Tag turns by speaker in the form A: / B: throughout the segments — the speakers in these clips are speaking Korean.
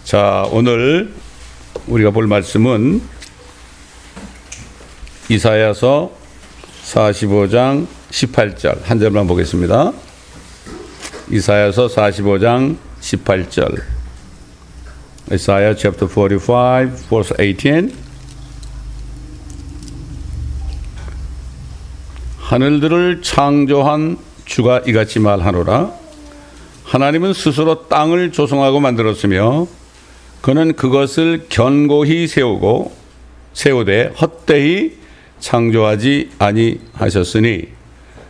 A: 자, 오늘 우리가 볼 말씀은 이사야서 45장 18절 한 절만 보겠습니다. 이사야서 45장 18절. Isaiah chapter 45 verse 18. 하늘들을 창조한 주가 이같이 말하노라. 하나님은 스스로 땅을 조성하고 만들었으며 그는 그것을 견고히 세우되 헛되이 창조하지 아니하셨으니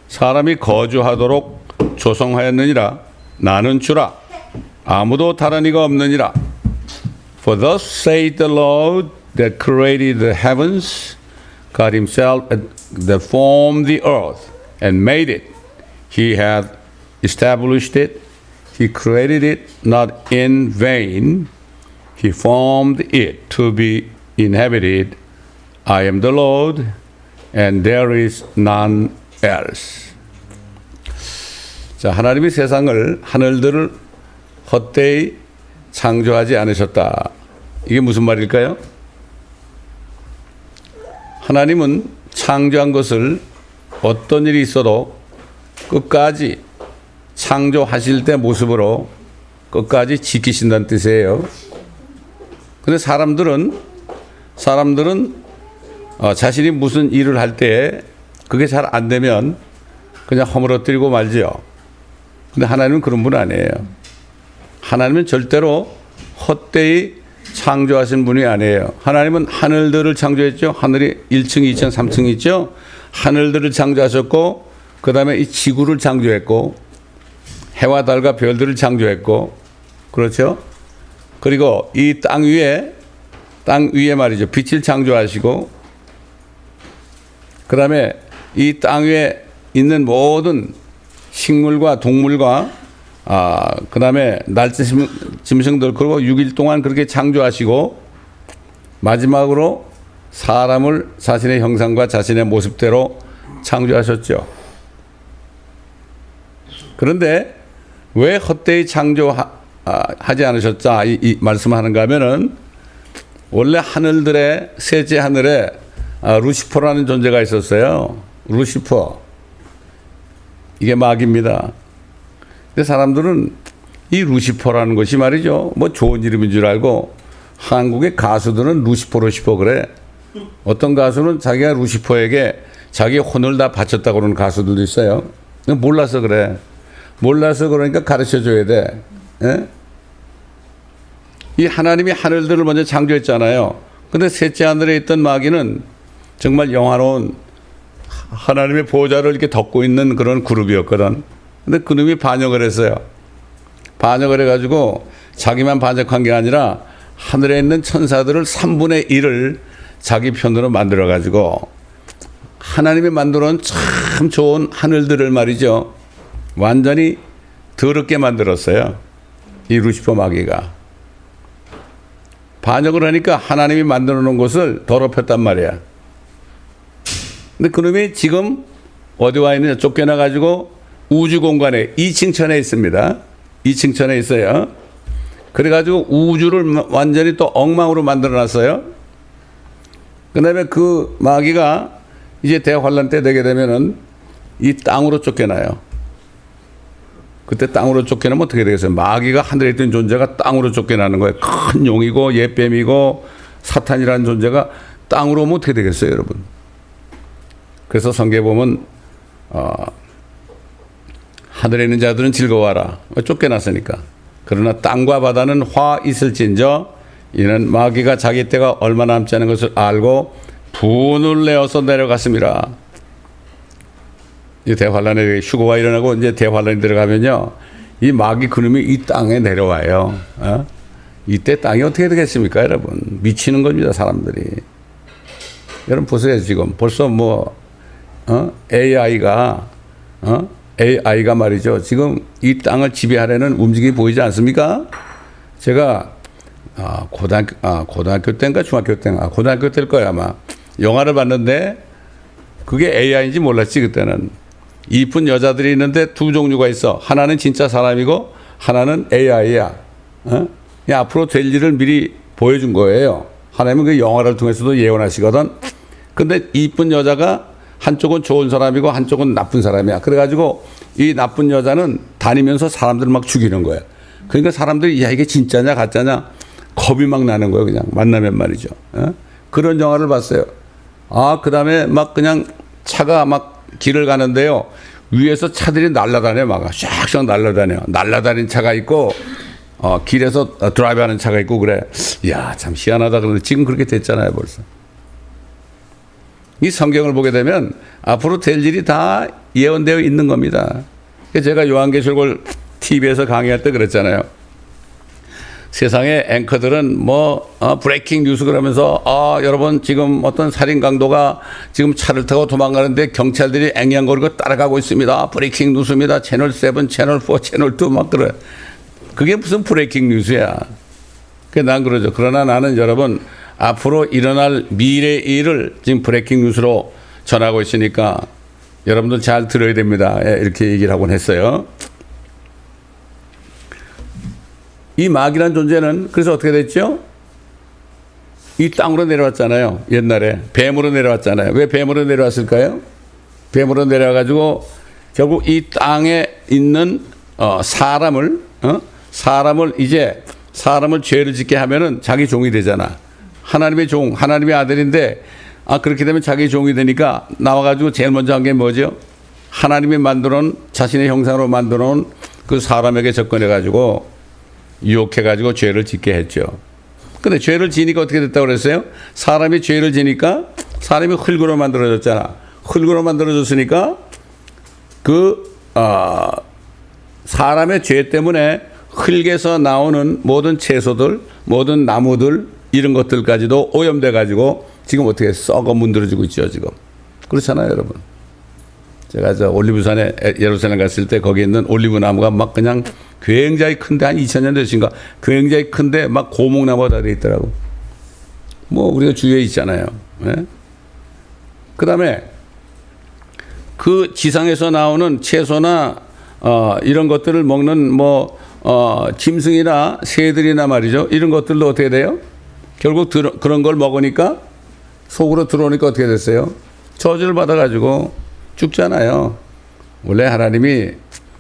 A: 사람이 거주하도록 조성하였느니라. 나는 주라 아무도 다른 이가 없느니라. For thus saith the Lord that created the heavens, God himself that formed the earth and made it. He hath established it. He created it not in vain. He formed it to be inhabited. I am the Lord, and there is none else. 자, 하나님이 세상을, 하늘들을 헛되이 창조하지 않으셨다. 이게 무슨 말일까요? 하나님은 창조한 것을 어떤 일이 있어도 끝까지 창조하실 때 모습으로 끝까지 지키신다는 뜻이에요. 근데 사람들은 자신이 무슨 일을 할 때 그게 잘 안 되면 그냥 허물어뜨리고 말지요. 근데 하나님은 그런 분 아니에요. 하나님은 절대로 헛되이 창조하신 분이 아니에요. 하나님은 하늘들을 창조했죠. 하늘이 1층, 2층, 3층 있죠. 하늘들을 창조하셨고 그 다음에 이 지구를 창조했고 해와 달과 별들을 창조했고 그렇죠. 그리고 이 땅 위에 말이죠. 빛을 창조하시고 그 다음에 이 땅 위에 있는 모든 식물과 동물과 그 다음에 날짜 짐승들 그리고 6일 동안 그렇게 창조하시고 마지막으로 사람을 자신의 형상과 자신의 모습대로 창조하셨죠. 그런데 왜 헛되이 창조하지 않으셨자 이 말씀하는가 하면은 원래 하늘들의 셋째 하늘에 루시퍼라는 존재가 있었어요. 루시퍼. 이게 마귀입니다. 근데 사람들은 이 루시퍼라는 것이 말이죠. 뭐 좋은 이름인 줄 알고 한국의 가수들은 루시퍼 그래. 어떤 가수는 자기가 루시퍼에게 자기의 혼을 다 바쳤다고 그러는 가수들도 있어요. 몰라서 그래. 몰라서 그러니까 가르쳐 줘야 돼. 예? 이 하나님이 하늘들을 먼저 창조했잖아요. 근데 셋째 하늘에 있던 마귀는 정말 영화로운 하나님의 보좌를 이렇게 덮고 있는 그런 그룹이었거든. 근데 그놈이 반역을 했어요. 반역을 해가지고 자기만 반역한 게 아니라 하늘에 있는 천사들을 3분의 1을 자기 편으로 만들어가지고 하나님이 만들어놓은 참 좋은 하늘들을 말이죠. 완전히 더럽게 만들었어요. 이 루시퍼 마귀가. 반역을 하니까 하나님이 만들어 놓은 것을 더럽혔단 말이야. 근데 그놈이 지금 어디 와 있느냐 쫓겨나 가지고 우주 공간에 2층 천에 있습니다. 2층 천에 있어요. 그래 가지고 우주를 완전히 또 엉망으로 만들어 놨어요. 그다음에 그 마귀가 이제 대환란 때 되게 되면은 이 땅으로 쫓겨나요. 그때 땅으로 쫓겨나면 어떻게 되겠어요? 마귀가 하늘에 있던 존재가 땅으로 쫓겨나는 거예요. 큰 용이고 예뱀이고 사탄이라는 존재가 땅으로 오면 어떻게 되겠어요, 여러분? 그래서 성경에 보면 하늘에 있는 자들은 즐거워하라. 쫓겨났으니까. 그러나 땅과 바다는 화 있을진저 이는 마귀가 자기 때가 얼마 남지 않은 것을 알고 분을 내어서 내려갔습니다. 이 대환란에 휴거가 일어나고 이제 대환란이 들어가면요, 이 마귀 그놈이 이 땅에 내려와요. 이때 땅이 어떻게 되겠습니까, 여러분? 미치는 겁니다, 사람들이. 여러분 보세요, 지금 벌써 AI가 말이죠. 지금 이 땅을 지배하려는 움직임이 보이지 않습니까? 제가 고등학교 때인가 중학교 때인가 고등학교 때일 거야 아마 영화를 봤는데 그게 AI인지 몰랐지 그때는. 이쁜 여자들이 있는데 두 종류가 있어. 하나는 진짜 사람이고 하나는 AI야. 앞으로 될 일을 미리 보여준 거예요. 하나님은 그 영화를 통해서도 예언하시거든. 근데 이쁜 여자가 한쪽은 좋은 사람이고 한쪽은 나쁜 사람이야. 그래가지고 이 나쁜 여자는 다니면서 사람들을 막 죽이는 거야. 그러니까 사람들이 야 이게 진짜냐 가짜냐 겁이 막 나는 거예요. 그냥 만나면 말이죠. 그런 영화를 봤어요. 그다음에 막 그냥 차가 막 길을 가는데요. 위에서 차들이 날아다녀 막 샥샥 날아다녀. 날아다니는 차가 있고 길에서 드라이브하는 차가 있고 그래. 이야 참 희한하다. 그런데 지금 그렇게 됐잖아요 벌써. 이 성경을 보게 되면 앞으로 될 일이 다 예언되어 있는 겁니다. 제가 요한계시록을 TV에서 강의할 때 그랬잖아요. 세상의 앵커들은 브레이킹 뉴스 그러면서 여러분 지금 어떤 살인 강도가 지금 차를 타고 도망가는데 경찰들이 앵앵거리고 따라가고 있습니다. 브레이킹 뉴스입니다. 채널 7, 채널 4, 채널 2 막 그래. 그게 무슨 브레이킹 뉴스야. 난 그러죠. 그러나 나는 여러분 앞으로 일어날 미래의 일을 지금 브레이킹 뉴스로 전하고 있으니까 여러분들 잘 들어야 됩니다. 이렇게 얘기를 하곤 했어요. 이 마귀란 존재는 그래서 어떻게 됐죠? 이 땅으로 내려왔잖아요. 옛날에 뱀으로 내려왔잖아요. 왜 뱀으로 내려왔을까요? 뱀으로 내려와가지고 결국 이 땅에 있는 사람을 이제 사람을 죄를 짓게 하면은 자기 종이 되잖아. 하나님의 종, 하나님의 아들인데 그렇게 되면 자기 종이 되니까 나와가지고 제일 먼저 한 게 뭐죠? 하나님이 만들어놓은 자신의 형상으로 만들어놓은 그 사람에게 접근해가지고 유혹해가지고 죄를 짓게 했죠. 근데 죄를 지니까 어떻게 됐다고 그랬어요? 사람이 죄를 지니까 사람이 흙으로 만들어졌잖아. 흙으로 만들어졌으니까 사람의 죄 때문에 흙에서 나오는 모든 채소들, 모든 나무들 이런 것들까지도 오염돼 가지고 지금 어떻게 썩어 문드러지고 있죠 지금. 그렇잖아요 여러분. 제가 저 올리브산에 예루살렘 갔을 때 거기 있는 올리브 나무가 막 그냥 굉장히 큰데 한 2000년 되신가 굉장히 큰데 막 고목나무가 다 돼 있더라고. 우리가 주위에 있잖아요. 그 다음에 그 지상에서 나오는 채소나 이런 것들을 먹는 짐승이나 새들이나 말이죠. 이런 것들도 어떻게 돼요? 결국 그런 걸 먹으니까 속으로 들어오니까 어떻게 됐어요? 저주를 받아가지고 죽잖아요. 원래 하나님이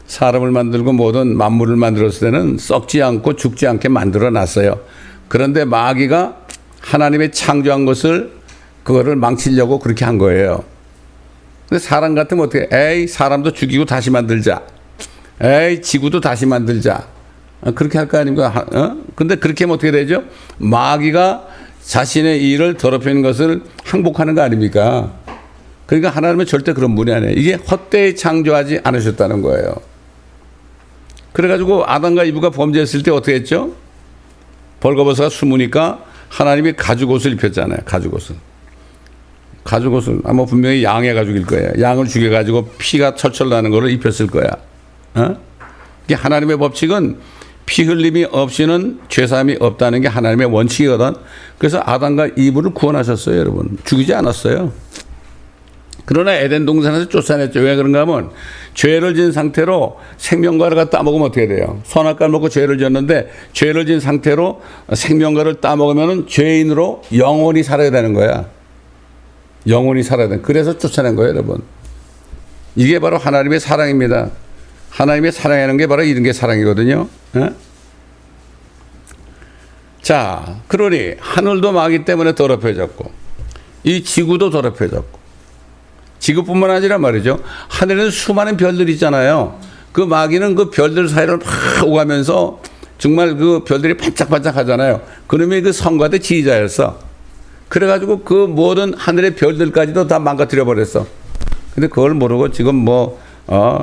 A: 사람을 만들고 모든 만물을 만들었을 때는 썩지 않고 죽지 않게 만들어 놨어요. 그런데 마귀가 하나님의 창조한 것을 그거를 망치려고 그렇게 한 거예요. 근데 사람 같으면 어떻게 사람도 죽이고 다시 만들자. 지구도 다시 만들자. 그렇게 할 거 아닙니까? 근데 그렇게 하면 어떻게 되죠? 마귀가 자신의 일을 더럽히는 것을 항복하는 거 아닙니까? 그러니까 하나님은 절대 그런 분이 아니에요. 이게 헛되이 창조하지 않으셨다는 거예요. 그래가지고 아담과 이브가 범죄했을 때 어떻게 했죠? 벌거벗어가 숨으니까 하나님이 가죽옷을 입혔잖아요. 가죽옷을 분명히 양의 가죽일 거예요. 양을 죽여가지고 피가 철철 나는 거를 입혔을 거야. 이게 하나님의 법칙은 피 흘림이 없이는 죄사함이 없다는 게 하나님의 원칙이거든. 그래서 아담과 이브를 구원하셨어요, 여러분. 죽이지 않았어요. 그러나 에덴 동산에서 쫓아냈죠. 왜 그런가 하면 죄를 진 상태로 생명과를 따먹으면 어떻게 돼요? 선악과를 먹고 죄를 지었는데 죄를 진 상태로 생명과를 따먹으면 죄인으로 영원히 살아야 되는 거야. 영원히 살아야 돼. 그래서 쫓아낸 거예요, 여러분. 이게 바로 하나님의 사랑입니다. 하나님의 사랑하는 게 바로 이런 게 사랑이거든요. 자, 그러니 하늘도 마귀 때문에 더럽혀졌고 이 지구도 더럽혀졌고 지구뿐만 아니라 말이죠. 하늘에는 수많은 별들이 있잖아요. 그 마귀는 그 별들 사이를 막 오가면서 정말 그 별들이 반짝반짝 하잖아요. 그놈이 그 성가대 지휘자였어. 그래가지고 그 모든 하늘의 별들까지도 다 망가뜨려 버렸어. 근데 그걸 모르고 지금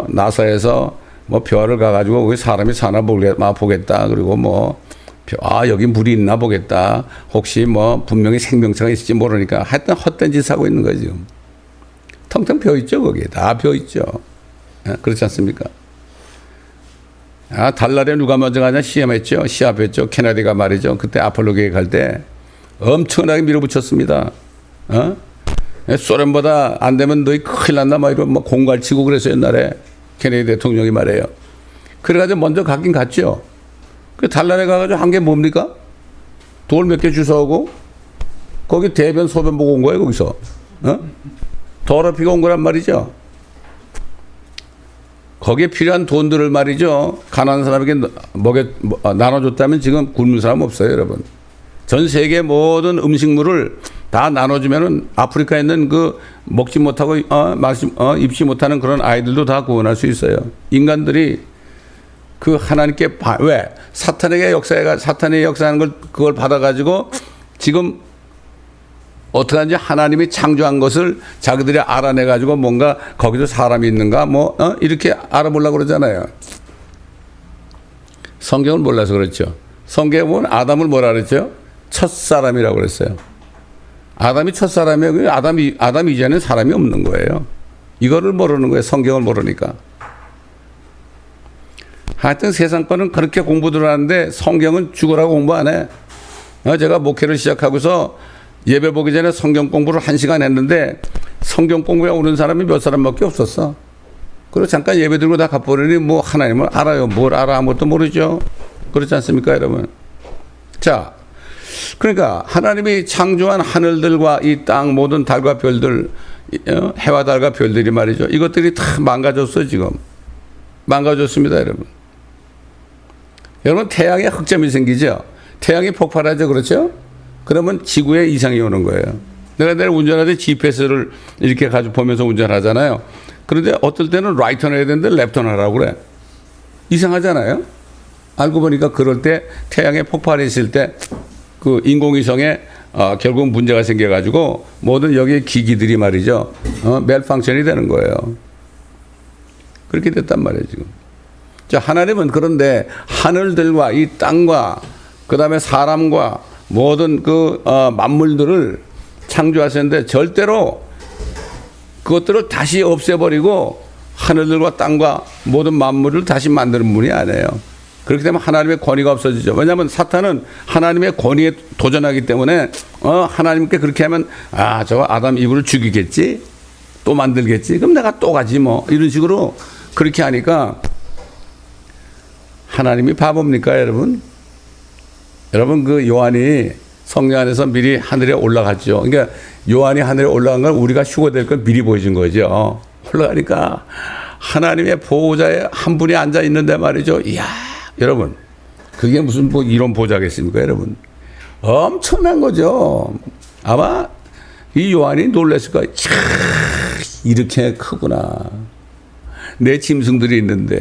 A: 나사에서 별을 가가지고 거기 사람이 사나 보겠다. 그리고 여기 물이 있나 보겠다. 혹시 분명히 생명체가 있을지 모르니까 하여튼 헛된 짓 하고 있는 거죠. 지금. 텅텅 벼 있죠, 거기에. 다 벼 있죠. 그렇지 않습니까? 달날에 누가 먼저 가냐? 시험했죠. 시합했죠. 케네디가 말이죠. 그때 아폴로 계획 할 때 엄청나게 밀어붙였습니다. 소련보다 안 되면 너희 큰일 난다. 이런 공갈 치고 그랬어요, 옛날에. 케네디 대통령이 말해요. 그래가지고 먼저 가긴 갔죠. 그 달란에 가가지고 한 게 뭡니까? 돌 몇 개 주워오고 거기 대변 소변 보고 온 거예요 거기서. 어? 더럽히고 온 거란 말이죠. 거기에 필요한 돈들을 말이죠. 가난한 사람에게 나눠줬다면 지금 굶는 사람 없어요 여러분. 전 세계 모든 음식물을 다 나눠주면은 아프리카에 있는 그 먹지 못하고 입지 못하는 그런 아이들도 다 구원할 수 있어요. 인간들이 그 하나님께 왜 사탄의 역사하는 걸 그걸 받아가지고 지금 어떻게 하는지 하나님이 창조한 것을 자기들이 알아내가지고 뭔가 거기도 사람이 있는가 이렇게 알아보려고 그러잖아요. 성경을 몰라서 그렇죠. 성경에 보면 아담을 뭐라 그랬죠? 첫사람이라고 그랬어요. 아담이 첫사람이에요. 아담 이전에 사람이 없는 거예요. 이거를 모르는 거예요. 성경을 모르니까. 하여튼 세상 거는 그렇게 공부들 하는데 성경은 죽으라고 공부 안 해. 제가 목회를 시작하고서 예배 보기 전에 성경 공부를 1시간 했는데 성경 공부에 오는 사람이 몇 사람밖에 없었어. 그리고 잠깐 예배 들고 다 가버리니 뭐 하나님을 알아요. 뭘 알아? 아무것도 모르죠. 그렇지 않습니까 여러분? 자, 그러니까 하나님이 창조한 하늘들과 이 땅 모든 달과 별들, 해와 달과 별들이 말이죠. 이것들이 다 망가졌어요 지금. 망가졌습니다 여러분. 여러분 태양에 흑점이 생기죠. 태양이 폭발하죠. 그렇죠? 그러면 지구에 이상이 오는 거예요. 내가 운전할 때 GPS를 이렇게 가지고 보면서 운전하잖아요. 그런데 어떨 때는 라이트는 해야 되는데 랩턴 하라고 그래. 이상하잖아요. 알고 보니까 그럴 때 태양에 폭발이 있을 때 그 인공위성에 결국 문제가 생겨가지고 모든 여기 기기들이 말이죠. 멜펑션이 되는 거예요. 그렇게 됐단 말이에요 지금. 자, 하나님은 그런데 하늘들과 이 땅과 그 다음에 사람과 모든 그 만물들을 창조하셨는데 절대로 그것들을 다시 없애버리고 하늘들과 땅과 모든 만물을 다시 만드는 분이 아니에요. 그렇게 되면 하나님의 권위가 없어지죠. 왜냐하면 사탄은 하나님의 권위에 도전하기 때문에 하나님께 그렇게 하면 저거 아담 이브를 죽이겠지, 또 만들겠지, 그럼 내가 또 가지 뭐 이런 식으로 그렇게 하니까 하나님이 바보입니까 여러분? 여러분 그 요한이 성령 안에서 미리 하늘에 올라갔죠. 그러니까 요한이 하늘에 올라간 걸 우리가 휴거될 걸 미리 보여준 거죠. 올라가니까 하나님의 보호자에 한 분이 앉아 있는데 말이죠. 이야 여러분 그게 무슨 뭐 이런 보좌겠습니까 여러분? 엄청난 거죠. 아마 이 요한이 놀랐을 거예요. 이렇게 크구나. 내 짐승들이 있는데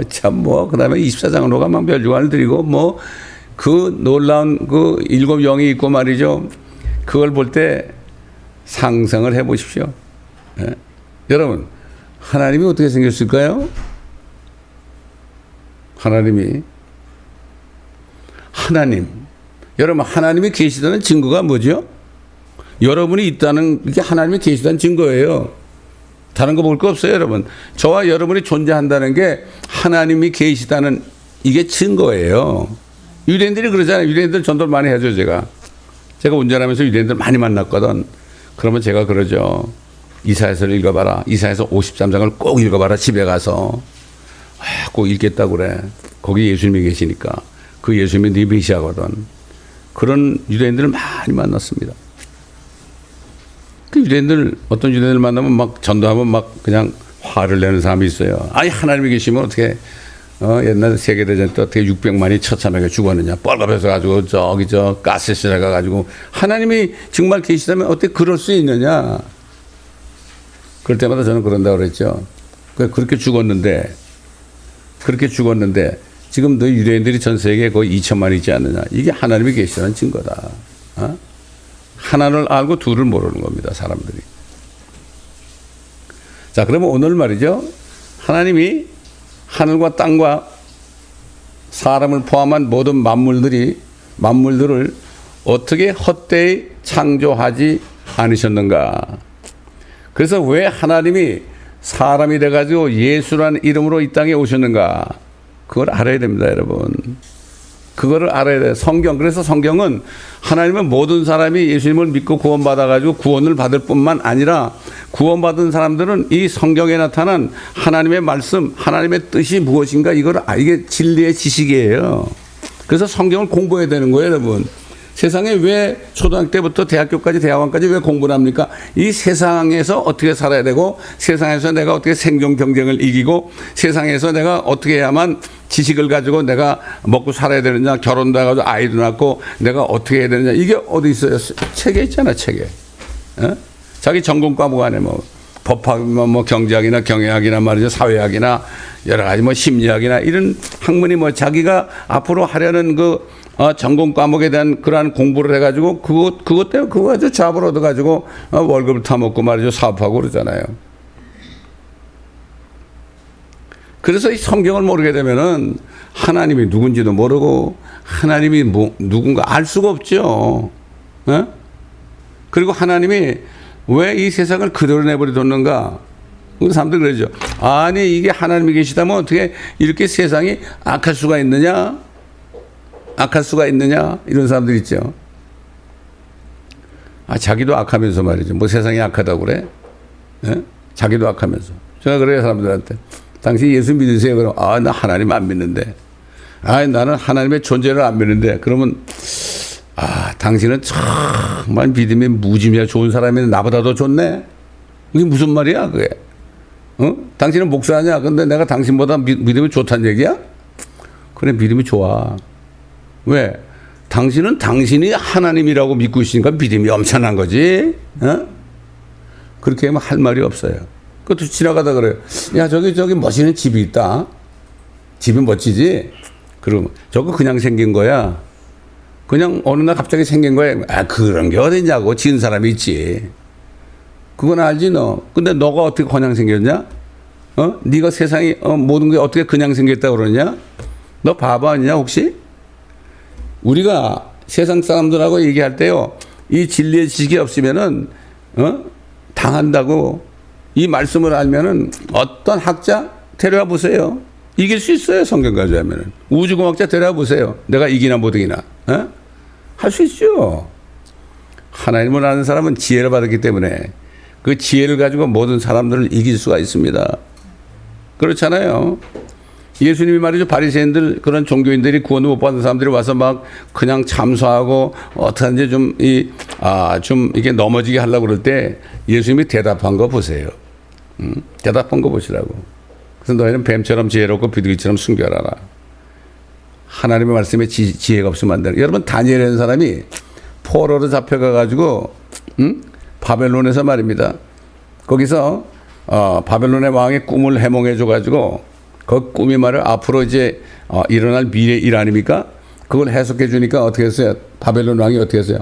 A: 참 뭐 그다음에 24장로가 막 멸류관을 드리고 뭐 그 놀라운 그 7 영이 있고 말이죠. 그걸 볼 때 상상을 해 보십시오. 예? 여러분 하나님이 어떻게 생겼을까요? 하나님 여러분 하나님이 계시다는 증거가 뭐죠? 여러분이 있다는 게 하나님이 계시다는 증거예요. 다른 거 볼 거 없어요 여러분. 저와 여러분이 존재한다는 게 하나님이 계시다는 이게 증거예요. 유대인들이 그러잖아요. 유대인들 전도를 많이 해줘 제가 운전하면서 유대인들 많이 만났거든. 그러면 제가 그러죠. 이사야서를 읽어봐라. 이사야서 53장을 꼭 읽어봐라. 집에 가서 꼭 읽겠다고 그래. 거기 예수님이 계시니까. 그 예수님이 네 메시아거든. 그런 유대인들을 많이 만났습니다. 그 어떤 유대인들 만나면 막 전도하면 막 그냥 화를 내는 사람이 있어요. 아니 하나님이 계시면 어떻게 옛날 세계대전 때 어떻게 600만이 처참하게 죽었느냐. 뻘갑해서 가지고 저기 가스실에 가가지고 하나님이 정말 계시다면 어떻게 그럴 수 있느냐. 그럴 때마다 저는 그런다고 그랬죠. 그렇게 죽었는데 지금도 유대인들이 전 세계에 거의 2천만 있지 않느냐. 이게 하나님이 계시다는 증거다. 하나를 알고 둘을 모르는 겁니다. 사람들이. 자, 그러면 오늘 말이죠. 하나님이 하늘과 땅과 사람을 포함한 모든 만물들을 어떻게 헛되이 창조하지 않으셨는가. 그래서 왜 하나님이 사람이 돼가지고 예수라는 이름으로 이 땅에 오셨는가. 그걸 알아야 됩니다, 여러분. 그거를 알아야 돼. 성경. 그래서 성경은 하나님은 모든 사람이 예수님을 믿고 구원받아가지고 구원을 받을 뿐만 아니라 구원받은 사람들은 이 성경에 나타난 하나님의 말씀, 하나님의 뜻이 무엇인가 이걸 이게 진리의 지식이에요. 그래서 성경을 공부해야 되는 거예요, 여러분. 세상에 왜 초등학교 때부터 대학교까지 대학원까지 왜 공부를 합니까? 이 세상에서 어떻게 살아야 되고 세상에서 내가 어떻게 생존 경쟁을 이기고 세상에서 내가 어떻게 해야만 지식을 가지고 내가 먹고 살아야 되느냐, 결혼도 해가지고 아이도 낳고 내가 어떻게 해야 되느냐, 이게 어디 있어요? 책에 있잖아, 책에. 어? 자기 전공 과목 안에 뭐 법학이면 뭐 경제학이나 경영학이나 말이죠, 사회학이나 여러 가지 뭐 심리학이나 이런 학문이 뭐 자기가 앞으로 하려는 그 전공 과목에 대한 그러한 공부를 해가지고 그것 때문에 그거 가지고 잡을 얻어가지고 월급을 타먹고 말이죠, 사업하고 그러잖아요. 그래서 이 성경을 모르게 되면은 하나님이 누군지도 모르고 하나님이 누군가 알 수가 없죠. 어? 그리고 하나님이 왜 이 세상을 그대로 내버려뒀는가? 그 사람들 그러죠. 아니 이게 하나님이 계시다면 어떻게 이렇게 세상이 악할 수가 있느냐? 악할 수가 있느냐? 이런 사람들 있죠. 자기도 악하면서 말이죠. 뭐 세상이 악하다고 그래? 예? 자기도 악하면서. 제가 그래요, 사람들한테. 당신 예수 믿으세요? 그럼 나 하나님 안 믿는데. 나는 하나님의 존재를 안 믿는데. 그러면 당신은 정말 믿음이 무지무지하게 좋은 사람인데 나보다 더 좋네? 이게 무슨 말이야, 그게? 당신은 목사냐? 근데 내가 당신보다 믿음이 좋다는 얘기야? 그래, 믿음이 좋아. 왜? 당신은 당신이 하나님이라고 믿고 있으니까 믿음이 엄청난 거지. 그렇게 하면 할 말이 없어요. 그것도 지나가다 그래요. 야, 저기 멋있는 집이 있다. 집이 멋지지? 그러면 저거 그냥 생긴 거야. 그냥 어느 날 갑자기 생긴 거야. 그런 게 어딨냐고. 지은 사람이 있지. 그건 알지 너. 근데 너가 어떻게 그냥 생겼냐? 네가 세상이 모든 게 어떻게 그냥 생겼다고 그러냐? 너 바보 아니냐 혹시? 우리가 세상 사람들하고 얘기할 때요, 이 진리의 지식이 없으면은 당한다고. 이 말씀을 알면은 어떤 학자 데려와 보세요. 이길 수 있어요. 성경 가지고 하면은. 우주공학자 데려와 보세요. 내가 이기나 못 이기나. 할 수 있죠. 하나님을 아는 사람은 지혜를 받았기 때문에 그 지혜를 가지고 모든 사람들을 이길 수가 있습니다. 그렇잖아요. 예수님이 말이죠, 바리새인들 그런 종교인들이 구원을 못 받은 사람들이 와서 막 그냥 참소하고 어떻게든지 좀 이게 넘어지게 하려고 그럴 때 예수님이 대답한 거 보세요. 대답한 거 보시라고. 그래서 너희는 뱀처럼 지혜롭고 비둘기처럼 순결하라. 하나님의 말씀에 지혜가 없으면 안 되는. 여러분, 다니엘이라는 사람이 포로로 잡혀가가지고 바벨론에서 말입니다. 거기서 바벨론의 왕이 꿈을 해몽해줘가지고 그 꿈이 말을 앞으로 이제 일어날 미래 일 아닙니까? 그걸 해석해 주니까 어떻게 했어요? 바벨론 왕이 어떻게 했어요?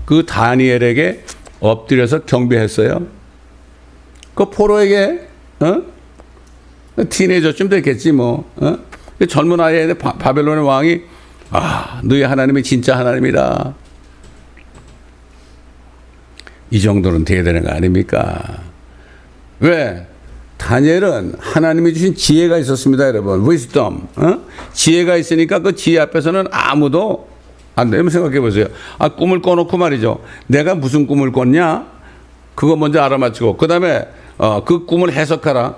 A: 그 다니엘에게 엎드려서 경배했어요. 그 포로에게 티네이저쯤 됐겠지 뭐. 젊은 아이에 바벨론의 왕이 너희 하나님이 진짜 하나님이다. 이 정도는 돼야 되는 거 아닙니까? 왜? 다니엘은 하나님이 주신 지혜가 있었습니다, 여러분. wisdom. 지혜가 있으니까 그 지혜 앞에서는 아무도 안 돼요. 생각해 보세요. 꿈을 꿔놓고 말이죠. 내가 무슨 꿈을 꿨냐? 그거 먼저 알아맞히고, 그 다음에 그 꿈을 해석하라.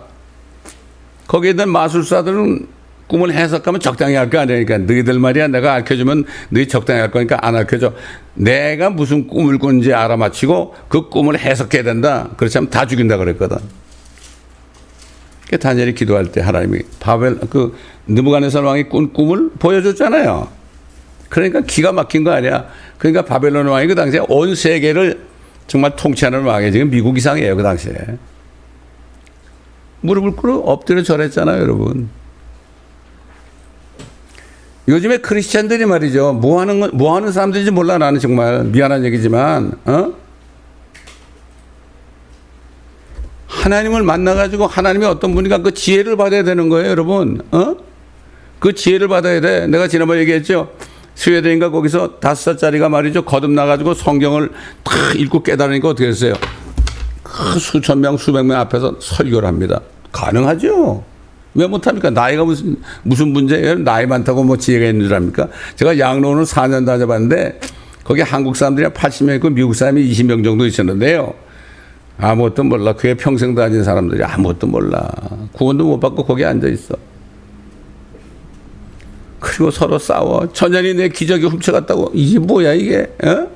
A: 거기에 있는 마술사들은 꿈을 해석하면 적당히 할 거 아니니까. 너희들 말이야, 내가 알려주면 너희 적당히 할 거니까 안 알려줘. 내가 무슨 꿈을 꾼지 알아맞히고 그 꿈을 해석해야 된다. 그렇지 않으면 다 죽인다 그랬거든. 다니엘이 기도할 때 하나님이 느부갓네살 왕이 꾼 꿈을 보여줬잖아요. 그러니까 기가 막힌 거 아니야. 그러니까 바벨론 왕이 그 당시에 온 세계를 정말 통치하는 왕이 지금 미국 이상이에요, 그 당시에. 무릎을 꿇어 엎드려 절했잖아요, 여러분. 요즘에 크리스찬들이 말이죠, 뭐 하는 사람들인지 몰라. 나는 정말 미안한 얘기지만, 하나님을 만나가지고 하나님이 어떤 분인가 그 지혜를 받아야 되는 거예요, 여러분. 그 지혜를 받아야 돼. 내가 지난번에 얘기했죠. 스웨덴인가 거기서 5살짜리가 말이죠, 거듭나가지고 성경을 탁 읽고 깨달으니까 어떻게 했어요? 그 수천 명, 수백 명 앞에서 설교를 합니다. 가능하죠? 왜 못합니까? 나이가 무슨 문제예요? 나이 많다고 뭐 지혜가 있는 줄 압니까? 제가 양로원을 4년 다녀봤는데 거기 한국 사람들이 80명 있고 미국 사람이 20명 정도 있었는데요. 아무것도 몰라. 그게 평생 다닌 사람들이 아무것도 몰라. 구원도 못 받고 거기 앉아 있어. 그리고 서로 싸워. 천연이 내 기저귀 훔쳐갔다고. 이게 뭐야 이게? 어?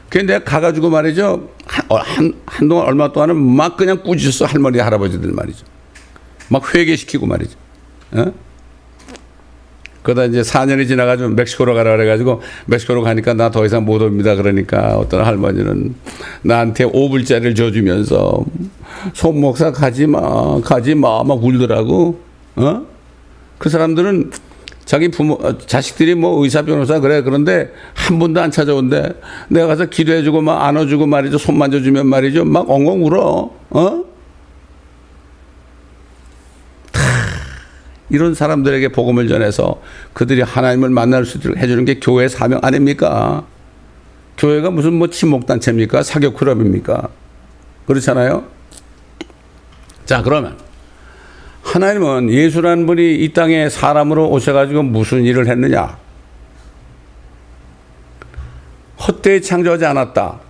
A: 그게 내가 가가지고 말이죠. 한동안 얼마 동안은 막 그냥 꾸짖었어. 할머니 할아버지들 말이죠. 막 회개시키고 말이죠. 어? 그러다 이제 4년이 지나가지고 멕시코로 가라 그래가지고 멕시코로 가니까 나 더 이상 못 옵니다. 그러니까 어떤 할머니는 나한테 5불짜리를 줘주면서 손 목사 가지 마 막 울더라고. 어? 그 사람들은 자기 부모 자식들이 뭐 의사 변호사 그래 그런데 한 번도 안 찾아온대. 내가 가서 기도해주고 막 안아주고 말이죠. 손 만져주면 말이죠. 막 엉엉 울어. 어? 이런 사람들에게 복음을 전해서 그들이 하나님을 만날 수 있도록 해주는 게 교회 사명 아닙니까? 교회가 무슨 뭐 친목단체입니까? 사교클럽입니까? 그렇잖아요? 자, 그러면 하나님은 예수라는 분이 이 땅에 사람으로 오셔가지고 무슨 일을 했느냐? 헛되이 창조하지 않았다.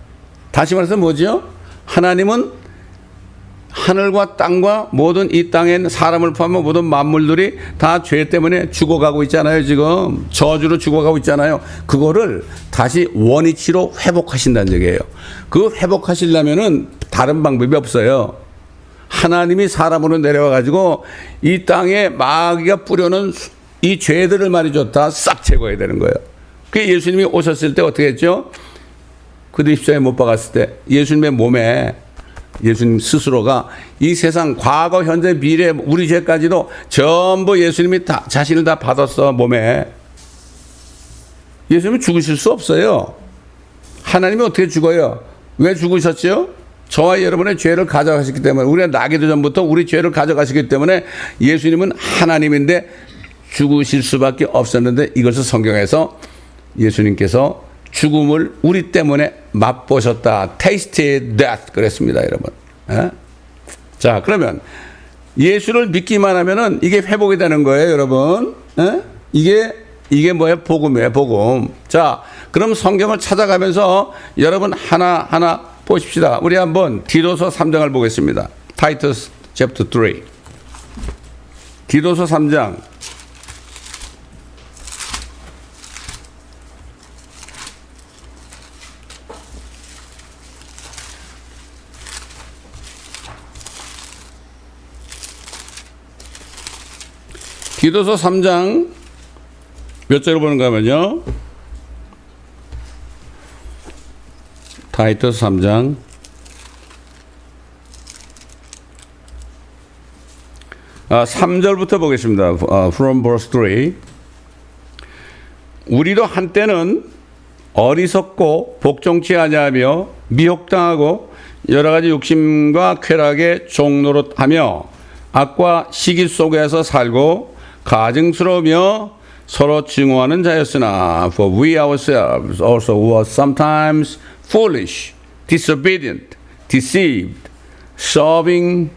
A: 다시 말해서 뭐죠? 하나님은 하늘과 땅과 모든 이 땅엔 사람을 포함한 모든 만물들이 다 죄 때문에 죽어가고 있잖아요. 지금 저주로 죽어가고 있잖아요. 그거를 다시 원위치로 회복하신다는 얘기예요. 그 회복하시려면은 다른 방법이 없어요. 하나님이 사람으로 내려와 가지고 이 땅에 마귀가 뿌려놓은 이 죄들을 말이죠. 다 싹 제거해야 되는 거예요. 그 예수님이 오셨을 때 어떻게 했죠? 그들 십자가에 못 박았을 때 예수님의 몸에 예수님 스스로가 이 세상 과거 현재 미래 우리 죄까지도 전부 예수님이 다 자신을 다 받았어. 몸에. 예수님은 죽으실 수 없어요. 하나님이 어떻게 죽어요? 왜 죽으셨죠? 저와 여러분의 죄를 가져가셨기 때문에, 우리가 나기도 전부터 우리 죄를 가져가시기 때문에 예수님은 하나님인데 죽으실 수밖에 없었는데, 이것을 성경에서 예수님께서 죽음을 우리 때문에 맛보셨다. Tasted death 그랬습니다, 여러분. 에? 자, 그러면 예수를 믿기만 하면은 이게 회복이 되는 거예요, 여러분. 에? 이게 뭐예요? 복음이에요, 복음. 자, 그럼 성경을 찾아가면서 여러분 하나하나 보십시다. 우리 한번 디도서 3장을 보겠습니다. 타이투스 chapter 3. 디도서 3장. 디도서 3장 몇 절을 보는가 하면요. 타이투스 3장 3절부터 보겠습니다. From verse 3. 우리도 한때는 어리석고 복종치 아니하며 미혹당하고 여러 가지 욕심과 쾌락에 종노릇하며 악과 시기 속에서 살고 가증스러우며 서로 증오하는 자였으나 for we ourselves also were sometimes foolish, disobedient, deceived, serving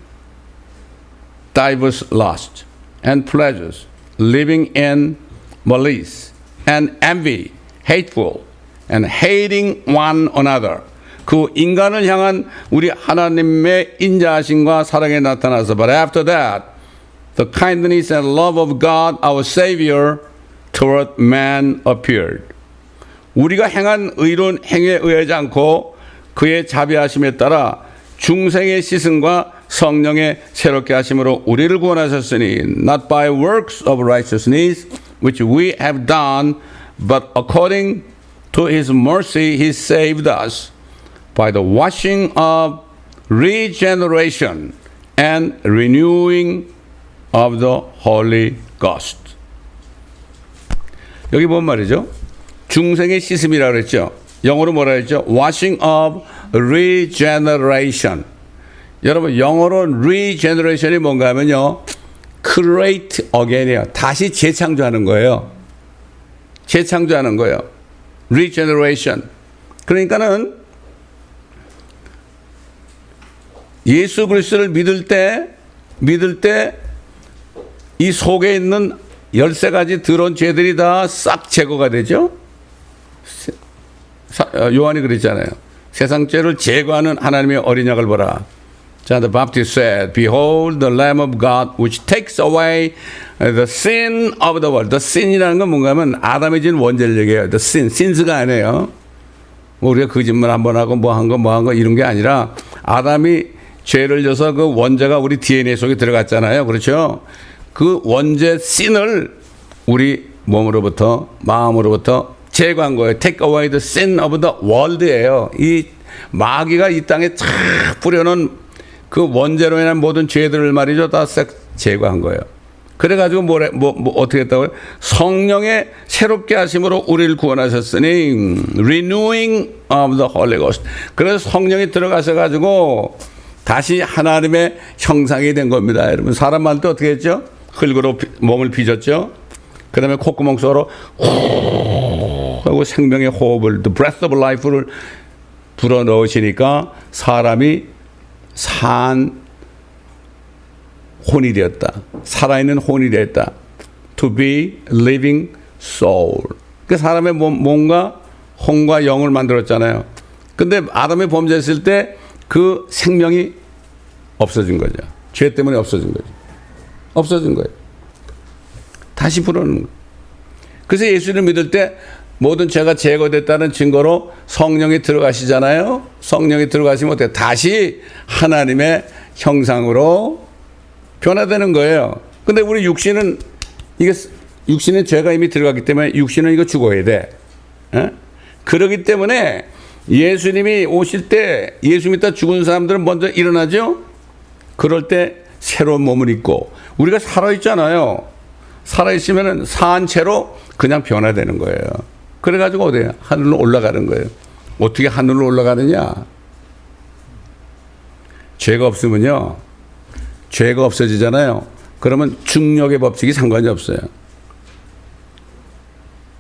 A: diverse lusts and pleasures, living in malice and envy, hateful and hating one another. 그 인간을 향한 우리 하나님의 인자하심과 사랑에 나타나서 but after that the kindness and love of God our Savior toward man appeared. 우리가 행한 의로운 행위에 의하지 않고 그의 자비하심에 따라 중생의 시승과 성령의 새롭게 하심으로 우리를 구원하셨으니 not by works of righteousness which we have done but according to his mercy he saved us by the washing of regeneration and renewing of the Holy Ghost. 여기 뭔 말이죠? 중생의 씻음이라고 그랬죠. 영어로 뭐라 했죠? Washing of regeneration. 여러분 영어로 regeneration이 뭔가 하면요. create again이에요. 다시 재창조하는 거예요. 재창조하는 거예요. regeneration. 그러니까는 예수 그리스도를 믿을 때 이 속에 있는 13가지 더러운 죄들이 다 싹 제거가 되죠. 요한이 그랬잖아요. 세상 죄를 제거하는 하나님의 어린 양을 보라. 자, the Baptist said, Behold the Lamb of God which takes away the sin of the world. The sin이라는 건 뭔가 하면 아담이 진 원죄를 얘기해요. The sin, sins가 아니에요. 뭐 우리가 거짓말 한 번 하고 뭐 한 거 이런 게 아니라 아담이 죄를 져서 그 원죄가 우리 DNA 속에 들어갔잖아요. 그렇죠? 그 원죄 sin을 우리 몸으로부터 마음으로부터 제거한 거예요. Take away the sin of the world예요. 이 마귀가 이 땅에 쫙 뿌려놓은 그 원죄로 인한 모든 죄들을 말이죠. 다 싹 제거한 거예요. 그래가지고 어떻게 했다고요? 성령의 새롭게 하심으로 우리를 구원하셨으니 renewing of the Holy Ghost. 그래서 성령이 들어가셔가지고 다시 하나님의 형상이 된 겁니다. 여러분 사람 말 때 어떻게 했죠? 흙으로 몸을 빚었죠. 그 다음에 콧구멍 속으로 후 하고 생명의 호흡을 the breath of life를 불어넣으시니까 사람이 산 혼이 되었다. 살아있는 혼이 되었다. To be living soul. 그 사람의 몸과 혼과 영을 만들었잖아요. 근데 아담이 범죄했을 때 그 생명이 없어진 거죠. 죄 때문에 없어진 거죠. 없어진 거예요. 다시 불어넣는 거예요. 그래서 예수를 믿을 때 모든 죄가 제거됐다는 증거로 성령이 들어가시잖아요. 성령이 들어가시면 어때요? 다시 하나님의 형상으로 변화되는 거예요. 근데 우리 육신은 죄가 이미 들어갔기 때문에 육신은 이거 죽어야 돼. 에? 그러기 때문에 예수님이 오실 때 예수 믿다 죽은 사람들은 먼저 일어나죠. 그럴 때 새로운 몸을 입고 우리가 살아있잖아요. 살아있으면 사한 채로 그냥 변화되는 거예요. 그래가지고 어디에 하늘로 올라가는 거예요. 어떻게 하늘로 올라가느냐? 죄가 없으면요. 죄가 없어지잖아요. 그러면 중력의 법칙이 상관이 없어요.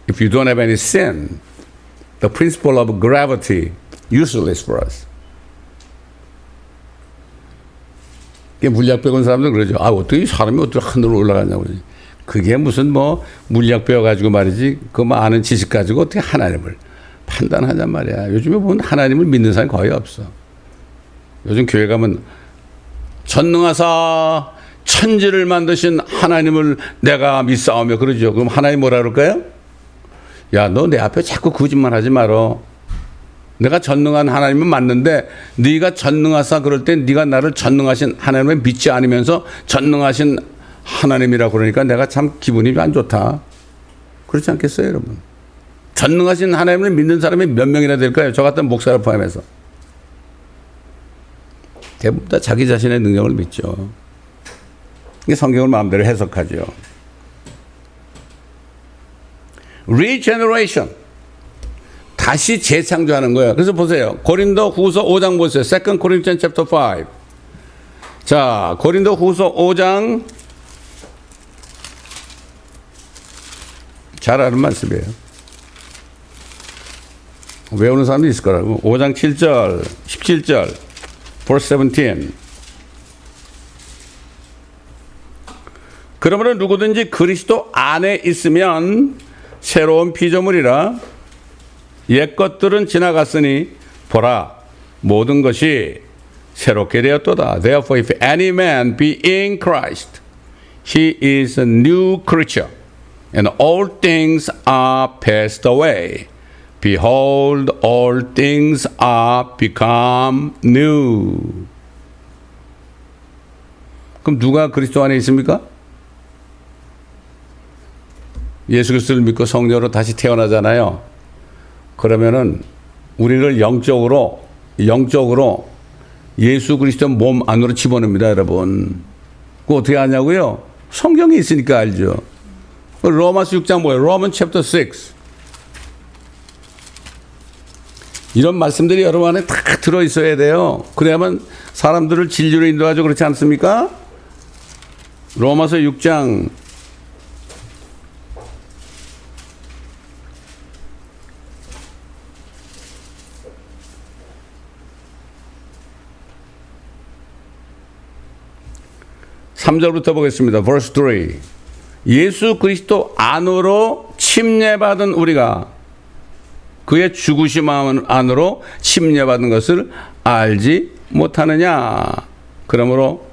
A: If you don't have any sin, the principle of gravity useless for us. 물리학 배운 사람들 그러죠. 어떻게 사람이 어떻게 하늘로 올라가냐고. 그게 무슨 물리학 배워가지고 말이지. 그거 아는 지식 가지고 어떻게 하나님을 판단하냔 말이야. 요즘에 보면 하나님을 믿는 사람이 거의 없어. 요즘 교회 가면 전능하사 천지를 만드신 하나님을 내가 믿사오며 그러죠. 그럼 하나님 뭐라 그럴까요? 야, 너 내 앞에 자꾸 거짓말 하지 말어. 내가 전능한 하나님은 맞는데 네가 전능하사 그럴 때 네가 나를 전능하신 하나님을 믿지 않으면서 전능하신 하나님이라고 그러니까 내가 참 기분이 안 좋다. 그렇지 않겠어요, 여러분? 전능하신 하나님을 믿는 사람이 몇 명이나 될까요? 저 같은 목사를 포함해서. 대부분 다 자기 자신의 능력을 믿죠. 이게 성경을 마음대로 해석하죠. Regeneration. 다시 재창조하는 거예요. 그래서 보세요. 고린도 후서 5장 보세요. 2 Corinthians chapter 5. 자, 고린도 후서 5장. 잘 아는 말씀이에요. 외우는 사람도 있을 거라고. 5장 7절, 17절, verse 17. 그러므로 누구든지 그리스도 안에 있으면 새로운 피조물이라 옛 것들은 지나갔으니 보라 모든 것이 새롭게 되었도다. Therefore if any man be in Christ, he is a new creature, and all things are passed away. Behold, all things are become new. 그럼 누가 그리스도 안에 있습니까? 예수 그리스도를 믿고 성령으로 다시 태어나잖아요. 그러면은 우리를 영적으로 예수 그리스도 몸 안으로 집어넣습니다, 여러분. 그거 어떻게 하냐고요? 성경에 있으니까 알죠. 로마서 6장 뭐예요? Romans chapter 6. 이런 말씀들이 여러분 안에 다 들어있어야 돼요. 그래야만 사람들을 진리로 인도하죠. 그렇지 않습니까? 로마서 6장 3절부터 보겠습니다. verse 3. 예수 그리스도 안으로 침례받은 우리가 그의 죽으심 안으로 침례받은 것을 알지 못하느냐. 그러므로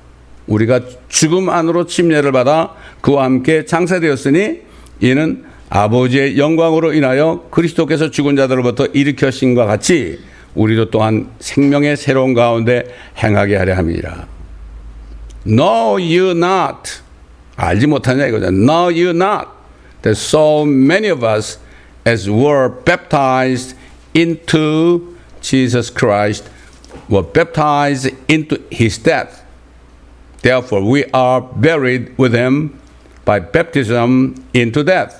A: 우리가 죽음 안으로 침례를 받아 그와 함께 장사되었으니 이는 아버지의 영광으로 인하여 그리스도께서 죽은 자들로부터 일으켜신과 같이 우리도 또한 생명의 새로운 가운데 행하게 하려 함이라. Know you not. 알지 못하냐 이거죠. Know you not that so many of us as were baptized into Jesus Christ were baptized into his death. Therefore we are buried with him by baptism into death.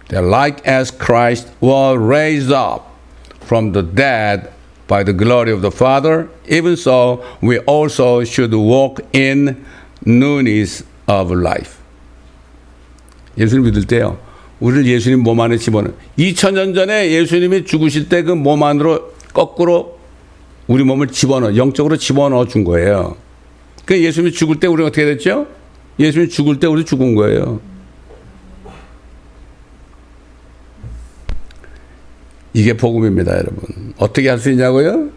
A: That like as Christ was raised up from the dead by the glory of the Father, even so we also should walk in newness of life. 예수님 믿을 때요, 우리를 예수님 몸 안에 집어넣어. 2000년 전에 예수님이 죽으실 때 그 몸 안으로 거꾸로 우리 몸을 집어넣어, 영적으로 집어넣어 준 거예요. 그 예수님이 죽을 때 우리가 어떻게 됐죠? 예수님이 죽을 때 우리 죽은 거예요. 이게 복음입니다, 여러분. 어떻게 할 수 있냐고요?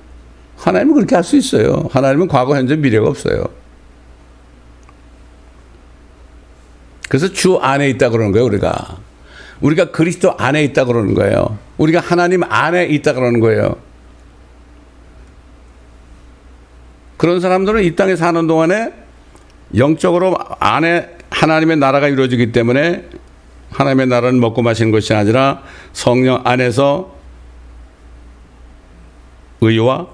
A: 하나님은 그렇게 할 수 있어요. 하나님은 과거, 현재, 미래가 없어요. 그래서 주 안에 있다 그러는 거예요, 우리가. 우리가 그리스도 안에 있다 그러는 거예요. 우리가 하나님 안에 있다 그러는 거예요. 그런 사람들은 이 땅에 사는 동안에 영적으로 안에 하나님의 나라가 이루어지기 때문에 하나님의 나라는 먹고 마시는 것이 아니라 성령 안에서 의와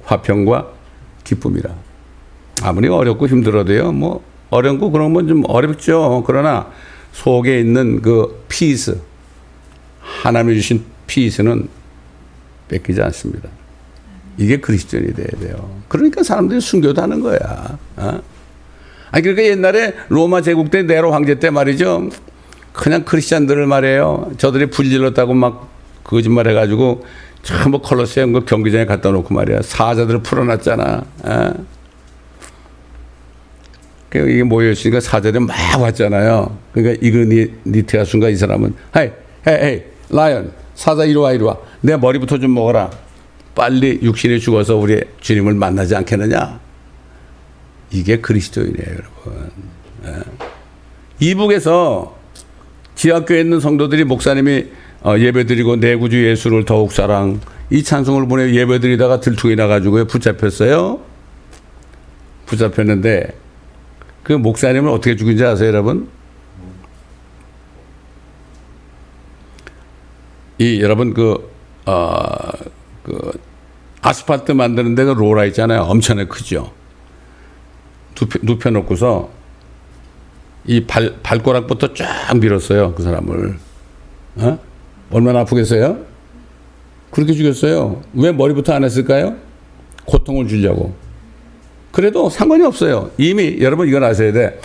A: 화평과 기쁨이라. 아무리 어렵고 힘들어도요, 뭐 어려운 거 그런 건 좀 어렵죠. 그러나 속에 있는 그 피스, 하나님이 주신 피스는 뺏기지 않습니다. 이게 그리스도인이 돼야 돼요. 그러니까 사람들이 순교도 하는 거야. 아니, 그러니까 옛날에 로마 제국 때 네로 황제 때 말이죠. 그냥 크리스찬들을 말해요. 저들이 불질렀다고 막 거짓말 해가지고 전부 콜로세움 그 경기장에 갖다 놓고 말이야. 사자들을 풀어놨잖아. 이게 모여있으니까 사자들이 막 왔잖아요. 그러니까 이거 니트가 순간 이 사람은 헤이 라이언 사자 이리 와 내 머리부터 좀 먹어라. 빨리 육신이 죽어서 우리 주님을 만나지 않겠느냐. 이게 그리스도인이에요, 여러분. 이북에서 지하교에 있는 성도들이 목사님이 예배드리고 내 구주 예수를 더욱 사랑, 이 찬송을 보내 예배드리다가 들통이 나가지고 붙잡혔어요. 붙잡혔는데 그 목사님을 어떻게 죽인지 아세요, 여러분? 여러분 아스팔트 만드는 데가 로라 있잖아요. 엄청나게 크죠. 눕혀놓고서 이 발가락부터 쫙 밀었어요. 그 사람을. 얼마나 아프겠어요? 그렇게 죽였어요. 왜 머리부터 안 했을까요? 고통을 주려고. 그래도 상관이 없어요. 이미 여러분 이건 아셔야 돼.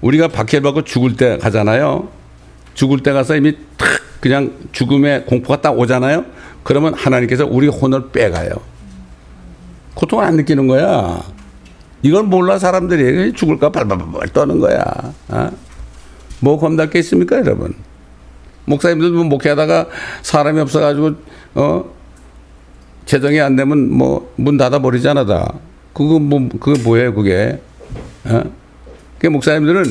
A: 우리가 박해받고 죽을 때 가잖아요. 죽을 때 가서 이미 탁 그냥 죽음의 공포가 딱 오잖아요. 그러면 하나님께서 우리 혼을 빼가요. 고통을 안 느끼는 거야. 이걸 몰라 사람들이. 죽을까 발발발 떠는 거야. 뭐 겁날 게 있습니까, 여러분? 목사님들 목회하다가 사람이 없어가지고 재정이 안 되면 뭐 문 닫아 버리잖아 다. 그게 뭐예요, 그게? 그 목사님들은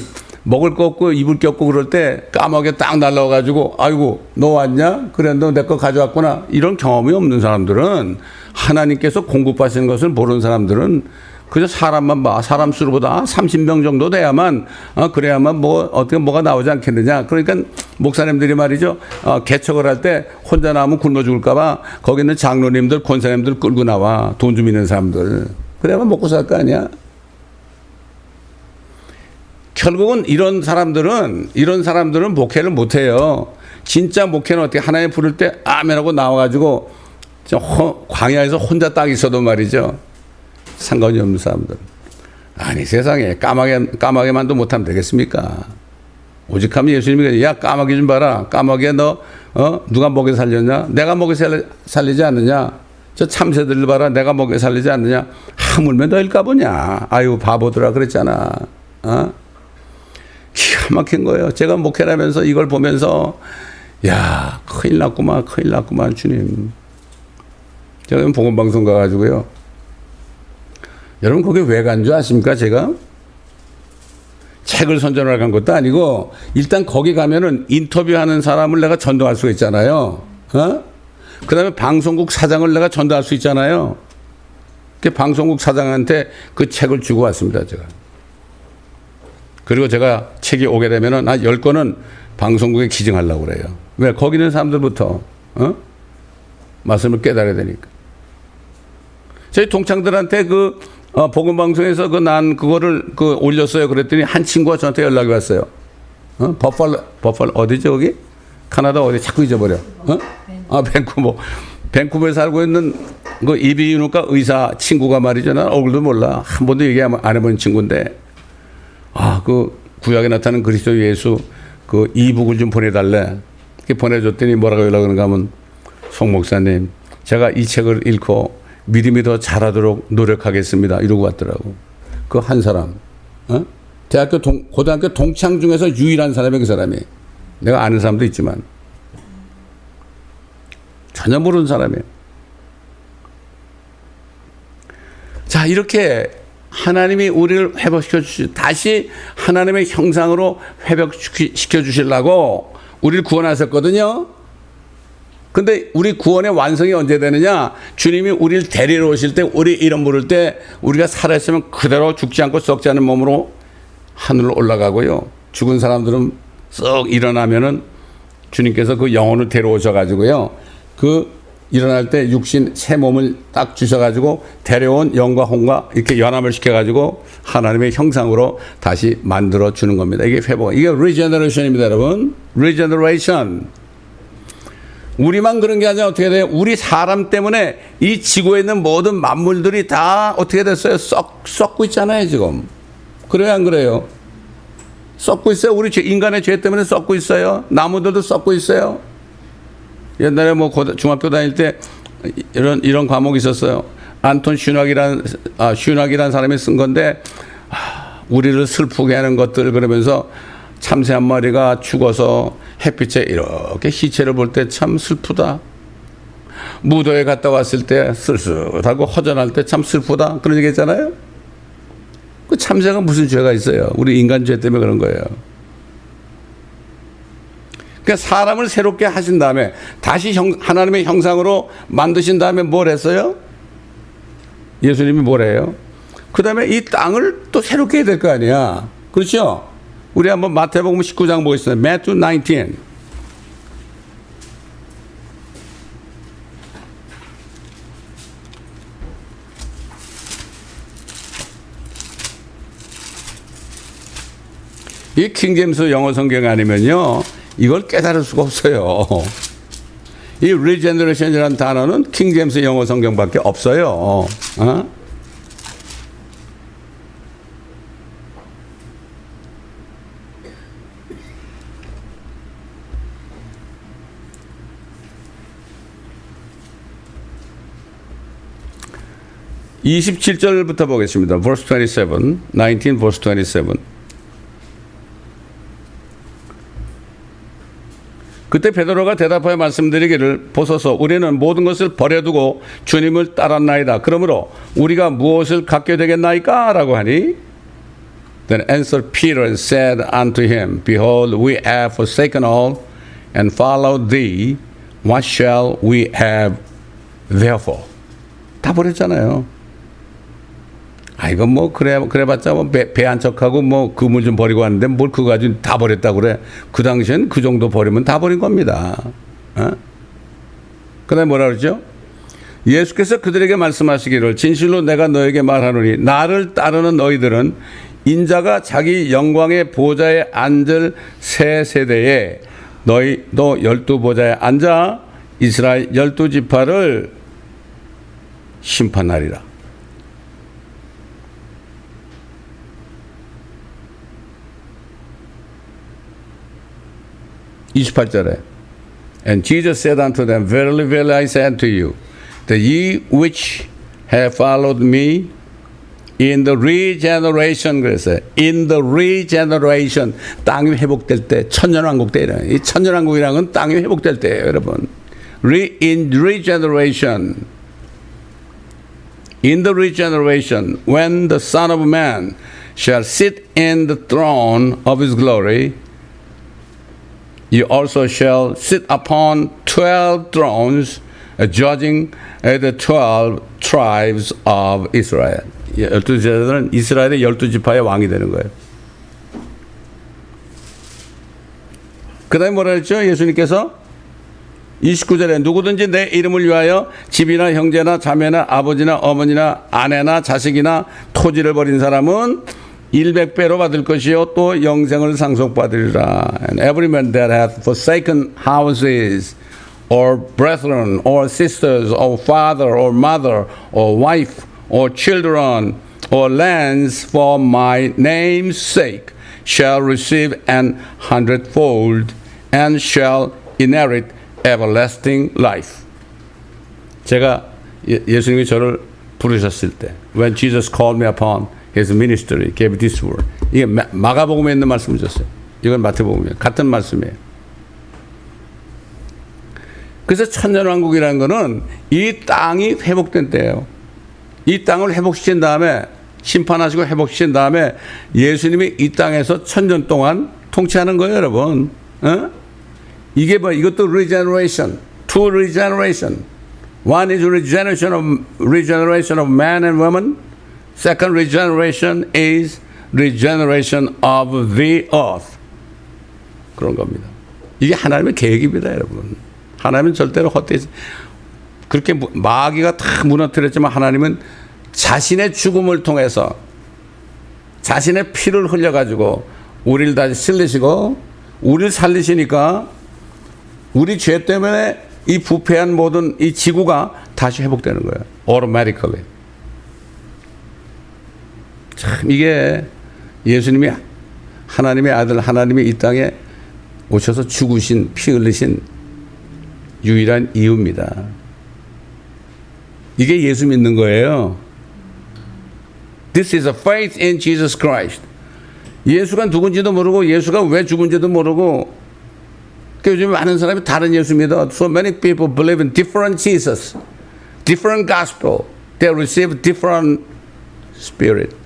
A: 먹을 거 없고 입을 게 없고 그럴 때 까마귀에 딱 날라와가지고 아이고 너 왔냐? 그래 너 내 거 가져왔구나. 이런 경험이 없는 사람들은, 하나님께서 공급하시는 것을 모르는 사람들은 그저 사람만 봐. 사람 수로보다 30명 정도 돼야만 그래야만 어떻게 뭐가 나오지 않겠느냐. 그러니까 목사님들이 말이죠, 개척을 할 때 혼자 나오면 굶어 죽을까봐 거기 있는 장로님들, 권사님들 끌고 나와. 돈 좀 있는 사람들. 그래야만 먹고 살 거 아니야. 결국은 이런 사람들은 목회를 못해요. 진짜 목회는 어떻게 하나님 부를 때 아멘하고 나와가지고 광야에서 혼자 딱 있어도 말이죠, 상관이 없는 사람들. 아니 세상에 까마귀만도 못하면 되겠습니까? 오직하면 예수님이 야 까마귀 좀 봐라. 까마귀야 너 누가 먹여 살렸냐? 내가 먹여 살리지 않느냐? 저 참새들 봐라. 내가 먹여 살리지 않느냐. 하물며 너일까 보냐. 아유 바보들아 그랬잖아. 어? 기가 막힌 거예요. 제가 목회를 하면서 이걸 보면서 야 큰일 났구만 주님. 제가 복음방송 가가지고요. 여러분 거기 왜 간 줄 아십니까? 제가 책을 선전하러 간 것도 아니고 일단 거기 가면은 인터뷰하는 사람을 내가 전도할 수가 있잖아요. 어? 그 다음에 방송국 사장을 내가 전도할 수 있잖아요. 그 방송국 사장한테 그 책을 주고 왔습니다, 제가. 그리고 제가 책이 오게 되면은 10권은 방송국에 기증하려고 그래요. 왜? 거기 있는 사람들부터, 말씀을 깨달아야 되니까. 저희 동창들한테 복음방송에서 난 그거를 올렸어요. 그랬더니 한 친구가 저한테 연락이 왔어요. 버팔로 어디죠, 거기? 카나다 어디 자꾸 잊어버려. 밴쿠버에 살고 있는 이비인후과 의사 친구가 말이죠. 난 얼굴도 몰라. 한 번도 얘기 안 해본 친구인데, 구약에 나타나는 그리스도 예수 이북을 좀 보내달래. 이렇게 보내줬더니 뭐라고 연락을 하면, 송 목사님, 제가 이 책을 읽고 믿음이 더 자라도록 노력하겠습니다. 이러고 왔더라고. 그 한 사람. 고등학교 동창 중에서 유일한 사람이 그 사람이. 내가 아는 사람도 있지만. 전혀 모르는 사람이에요. 자, 이렇게 하나님이 우리를 회복시켜 다시 하나님의 형상으로 회복시켜 주시려고 우리를 구원하셨거든요. 근데 우리 구원의 완성이 언제 되느냐? 주님이 우리를 데리러 오실 때, 우리 이름 부를 때 우리가 살아있으면 그대로 죽지 않고 썩지 않은 몸으로 하늘로 올라가고요. 죽은 사람들은 썩 일어나면은 주님께서 그 영혼을 데려오셔가지고요. 일어날 때 육신 새 몸을 딱 주셔가지고 데려온 영과 혼과 이렇게 연합을 시켜가지고 하나님의 형상으로 다시 만들어 주는 겁니다. 이게 회복. 이게 리제너레이션입니다, 여러분. 리제너레이션. 우리만 그런 게 아니라 어떻게 돼요? 우리 사람 때문에 이 지구에 있는 모든 만물들이 다 어떻게 됐어요? 썩고 있잖아요, 지금. 그래요, 안 그래요? 썩고 있어요. 우리 인간의 죄 때문에 썩고 있어요. 나무들도 썩고 있어요. 옛날에 중학교 다닐 때 이런 과목이 있었어요. 안톤 슈낙이라는 사람이 쓴 건데, 우리를 슬프게 하는 것들 그러면서 참새 한 마리가 죽어서 햇빛에 이렇게 시체를 볼 때 참 슬프다. 무도에 갔다 왔을 때 쓸쓸하고 허전할 때 참 슬프다. 그런 얘기 했잖아요. 그 참새가 무슨 죄가 있어요? 우리 인간 죄 때문에 그런 거예요. 그러니까 사람을 새롭게 하신 다음에 다시 하나님의 형상으로 만드신 다음에 뭘 했어요? 예수님이 뭘 해요? 그 다음에 이 땅을 또 새롭게 해야 될 거 아니야. 그렇죠? 우리 한번 마태복음 19장 보겠습니다. Matthew 19. 이 킹제임스 영어 성경 아니면요, 이걸 깨달을 수가 없어요. 이 regeneration이라는 단어는 킹제임스 영어 성경밖에 없어요. 27절부터 보겠습니다. verse 27, 19 verse 27. 그때 베드로가 대답하여 말씀드리기를, 보소서, 우리는 모든 것을 버려두고 주님을 따랐나이다. 그러므로 우리가 무엇을 갖게 되겠나이까? 라고 하니, Then answered Peter and said unto him, Behold, we have forsaken all and followed thee. What shall we have therefore? 다 버렸잖아요. 이건 그래봤자 배 한 척하고 그물 좀 버리고 왔는데 뭘 그거 가지고 다 버렸다고 그래. 그 당시엔 그 정도 버리면 다 버린 겁니다. 그 다음에 뭐라 그러죠? 예수께서 그들에게 말씀하시기를, 진실로 내가 너에게 말하노니 나를 따르는 너희들은 인자가 자기 영광의 보좌에 앉을 새 세대에 너희도 12보좌에 앉아 이스라엘 12지파를 심판하리라. 28절에 And Jesus said unto them, Verily, verily, I say unto you, that ye which have followed me in the regeneration, 그랬어요. In the regeneration, 땅이 회복될 때, 천년왕국 때, 이 천년왕국이라는 건 땅이 회복될 때예요, 여러분. In regeneration, in the regeneration, when the Son of Man shall sit in the throne of his glory, you also shall sit upon 12 thrones, judging the 12 tribes of Israel. 12지파들은 이스라엘의 12지파의 왕이 되는 거예요. 그 다음에 뭐라 했죠? 예수님께서 29절에 누구든지 내 이름을 위하여 집이나 형제나 자매나 아버지나 어머니나 아내나 자식이나 토지를 버린 사람은 100배로 받을 것이요 또 영생을 상속받으리라. And every man that hath forsaken houses or brethren or sisters or father or mother or wife or children or lands for my name's sake shall receive an hundredfold and shall inherit everlasting life. 제가 예수님이 저를 부르셨을 때 when Jesus called me upon his ministry, gave this word. 이게 마가복음에 있는 말씀을 줬어요. 이건 마태복음이에요. 같은 말씀이에요. 그래서 천년왕국이라는 거는 이 땅이 회복된 때예요. 이 땅을 회복시킨 다음에 심판하시고 회복시킨 다음에 예수님이 이 땅에서 천년 동안 통치하는 거예요, 여러분. 어? 이게 뭐 이것도 regeneration, two regeneration. One is regeneration of man and woman. Second regeneration is regeneration of the earth. 그런 겁니다. 이게 하나님의 계획입니다, 여러분. 하나님은 절대로 헛되지. 그렇게 마귀가 다 무너뜨렸지만 하나님은 자신의 죽음을 통해서 자신의 피를 흘려가지고 우리를 다시 살리시고 우리를 살리시니까 우리 죄 때문에 이 부패한 모든 이 지구가 다시 회복되는 거예요. Automatically. 참 이게 예수님이 하나님의 아들 하나님이 이 땅에 오셔서 죽으신 피 흘리신 유일한 이유입니다. 이게 예수 믿는 거예요. This is a faith in Jesus Christ. 예수가 누군지도 모르고 예수가 왜 죽은지도 모르고 요즘 많은 사람이 다른 예수 믿어. So many people believe in different Jesus, different gospel. They receive different spirit.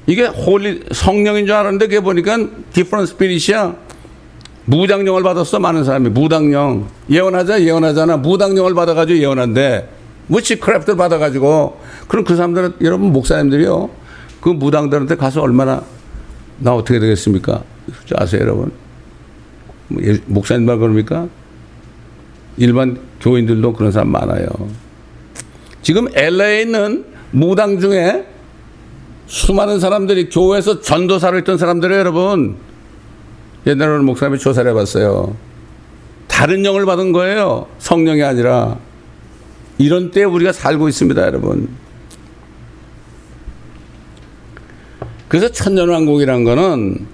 A: 이게 홀리 성령인 줄 알았는데 그게 보니까 different spirit이야. 무당령을 받았어. 많은 사람이 무당령 예언하잖아. 무당령을 받아가지고 예언한대. witchcraft를 받아가지고 그럼 그 사람들은 여러분 목사님들이요 그 무당들한테 가서 얼마나 나 어떻게 되겠습니까? 아세요 여러분? 목사님만 그럽니까? 일반 교인들도 그런 사람 많아요. 지금 LA에 있는 무당 중에 수많은 사람들이 교회에서 전도사로 있던 사람들이에요, 여러분. 옛날에는 목사님이 조사를 해봤어요. 다른 영을 받은 거예요. 성령이 아니라. 이런 때에 우리가 살고 있습니다, 여러분. 그래서 천년왕국이란 거는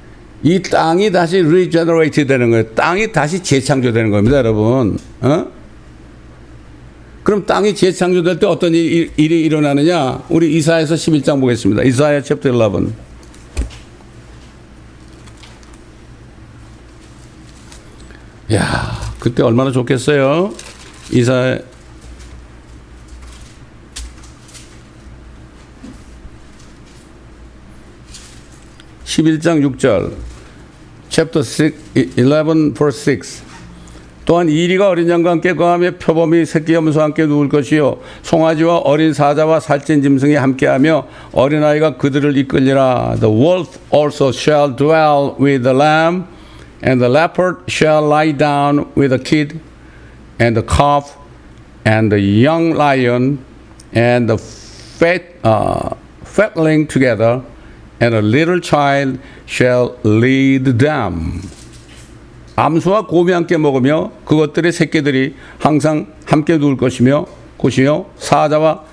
A: 이 땅이 다시 regenerate 되는 거예요. 땅이 다시 재창조되는 겁니다, 여러분. 어? 그럼 땅이 재창조될 때 어떤 일이 일어나느냐? 우리 이사야서 11장 보겠습니다. 이사야 chapter 11. 야, 그때 얼마나 좋겠어요? 이사야 11장 6절. chapter 11 verse 6. 또한 이리가 어린 양과 함께 거하며 표범이 새끼 염소와 함께 누울 것이요 송아지와 어린 사자와 살찐 짐승이 함께하며 어린아이가 그들을 이끌리라. The wolf also shall dwell with the lamb, and the leopard shall lie down with the kid, and the calf, and the young lion, and the fatling together, and a little child shall lead them. 암소와 곰이 함께 먹으며 그것들의 새끼들이 항상 함께 누울 것이며 사자가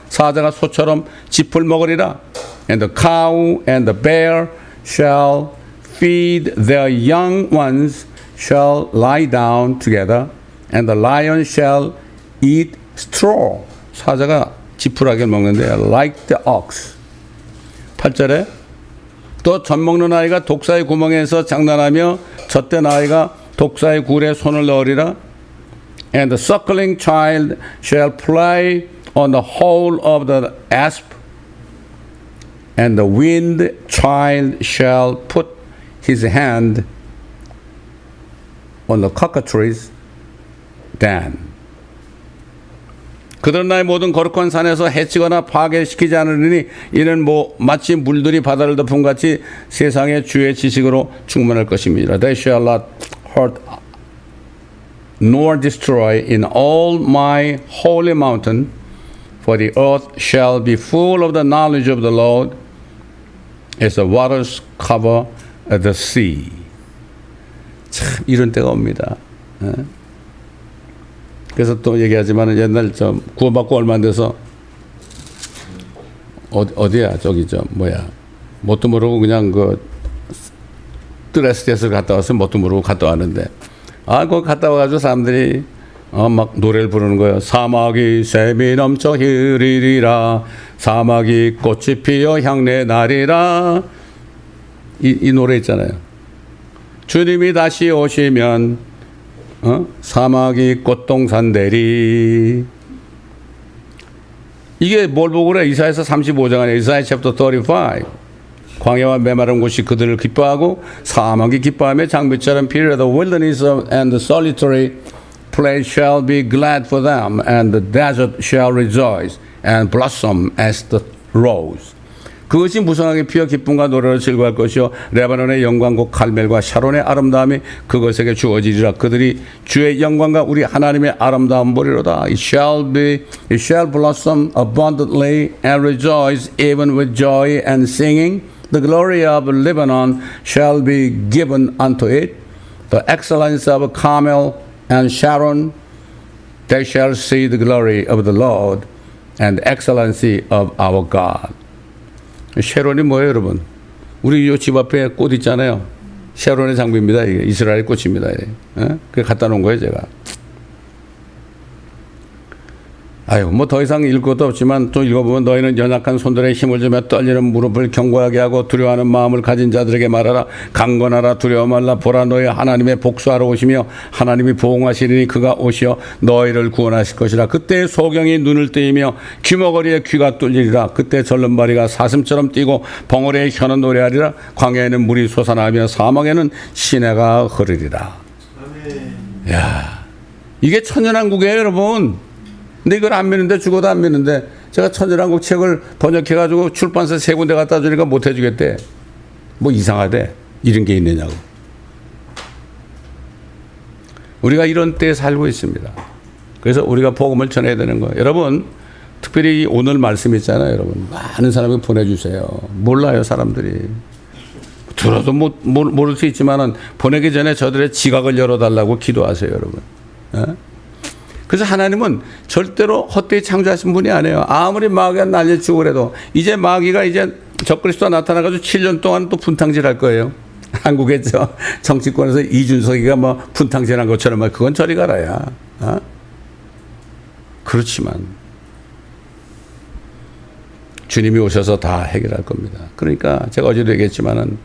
A: 소처럼 짚을 먹으리라. And the cow and the bear shall feed their young ones, shall lie down together, and the lion shall eat straw. 사자가 지푸라기를 먹는데 like the ox. 8절에 또 젖 먹는 아이가 독사의 구멍에서 장난하며 젖된 아이가 독사의 굴에 손을 넣으리라. And the suckling child shall play on the hole of the asp. And the weaned child shall put his hand on the cockatrice den. 그들은 나의 모든 거룩한 산에서 해치거나 파괴시키지 않으리니 이는 마치 물들이 바다를 덮은 같이 세상의 주의 지식으로 충만할 것입니다. They shall not hurt nor destroy in all my holy mountain, for the earth shall be full of the knowledge of the Lord as the waters cover the sea. 참 이런 때가 옵니다. 그래서 또 얘기하지만 옛날 구원받고 얼마 안 돼서 어디야 저기 뭣도 모르고 그냥 드레스데스를 갔다 와서 뭣도 모르고 갔다 왔는데 거기 갔다 와가지고 사람들이 막 노래를 부르는 거예요. 사막이 샘이 넘쳐 흐리리라 사막이 꽃이 피어 향내 나리라. 이 노래 있잖아요. 주님이 다시 오시면 사막이 꽃동산 되리. 이게 뭘 보고 그래? 이사야서 35장 안에 이사야 챕터 35. 광야와 메마른 곳이 그들을 기뻐하고 사막이 기뻐하며 장비처럼 피를 The wilderness and the solitary place shall be glad for them, and the desert shall rejoice and blossom as the rose. 그것이 무성하게 피어 기쁨과 노래로 즐거워할 것이요 레바논의 영광과 갈멜과 샤론의 아름다움이 그것에게 주어지리라. 그들이 주의 영광과 우리 하나님의 아름다움 보리로다. It shall blossom abundantly and rejoice even with joy and singing. The glory of Lebanon shall be given unto it. The excellence of Carmel and Sharon, they shall see the glory of the Lord and the excellency of our God. 샤론이 뭐예요, 여러분? 우리 요 집 앞에 꽃 있잖아요. 샤론의 장비입니다. 이게 이스라엘 꽃입니다. 그래 갖다 놓은 거예요, 제가. 아유, 더 이상 읽을 것도 없지만 또 읽어보면 너희는 연약한 손들의 힘을 주며 떨리는 무릎을 견고하게 하고 두려워하는 마음을 가진 자들에게 말하라. 강건하라 두려워 말라. 보라 너희 하나님의 복수하러 오시며 하나님이 보응하시리니 그가 오시어 너희를 구원하실 것이라. 그때 소경이 눈을 뜨이며 귀머거리에 귀가 뚫리리라. 그때 절름발이가 사슴처럼 뛰고 벙어리의 혀는 노래하리라. 광야에는 물이 솟아나며 사막에는 시내가 흐르리라. 야, 이게 천년왕국이에요, 여러분. 근데 이걸 안 믿는데 죽어도 안 믿는데 제가 천년왕국 책을 번역해가지고 출판사 3군데 갖다 주니까 못 해주겠대. 뭐 이상하대. 이런 게 있느냐고. 우리가 이런 때에 살고 있습니다. 그래서 우리가 복음을 전해야 되는 거예요. 여러분 특별히 오늘 말씀 있잖아요. 여러분 많은 사람이 보내주세요. 몰라요 사람들이. 들어도 모를 수 있지만은 보내기 전에 저들의 지각을 열어달라고 기도하세요. 여러분. 그래서 하나님은 절대로 헛되이 창조하신 분이 아니에요. 아무리 마귀가 날려치고 그래도 이제 마귀가 이제 적그리스도가 나타나가지고 7년 동안 또 분탕질할 거예요. 한국의 정치권에서 이준석이가 분탕질한 것처럼 그건 저리 가라야. 그렇지만 주님이 오셔서 다 해결할 겁니다. 그러니까 제가 어제도 얘기했지만은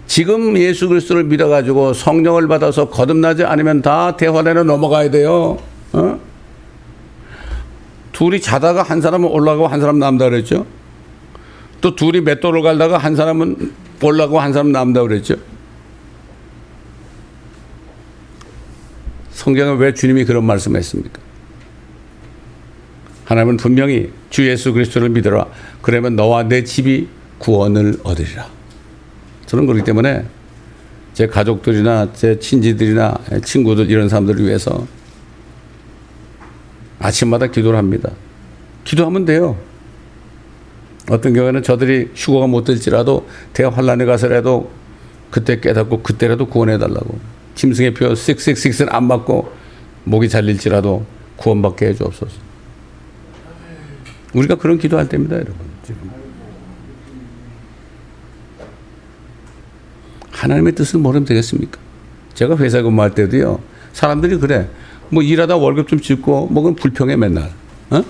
A: 지금 예수 그리스도를 믿어가지고 성령을 받아서 거듭나지 않으면 다 대환란에 넘어가야 돼요. 둘이 자다가 한 사람은 올라가고 한 사람은 남다 그랬죠. 또 둘이 맷돌을 갈다가 한 사람은 올라가고 한 사람은 남다 그랬죠. 성경에 왜 주님이 그런 말씀을 했습니까? 하나님은 분명히 주 예수 그리스도를 믿어라. 그러면 너와 내 집이 구원을 얻으리라. 저는 그렇기 때문에 제 가족들이나 제 친지들이나 친구들 이런 사람들을 위해서 아침마다 기도를 합니다. 기도하면 돼요. 어떤 경우에는 저들이 휴거가 못 될지라도 대환란에 가서라도 그때 깨닫고 그때라도 구원해달라고. 짐승의 표 666는 안 맞고 목이 잘릴지라도 구원받게 해주옵소서. 우리가 그런 기도할 때입니다, 여러분. 지금. 하나님의 뜻을 모르면 되겠습니까? 제가 회사 근무할 때도요. 사람들이 그래. 뭐 일하다 월급 좀 짓고 뭐 그건 불평해 맨날. 어?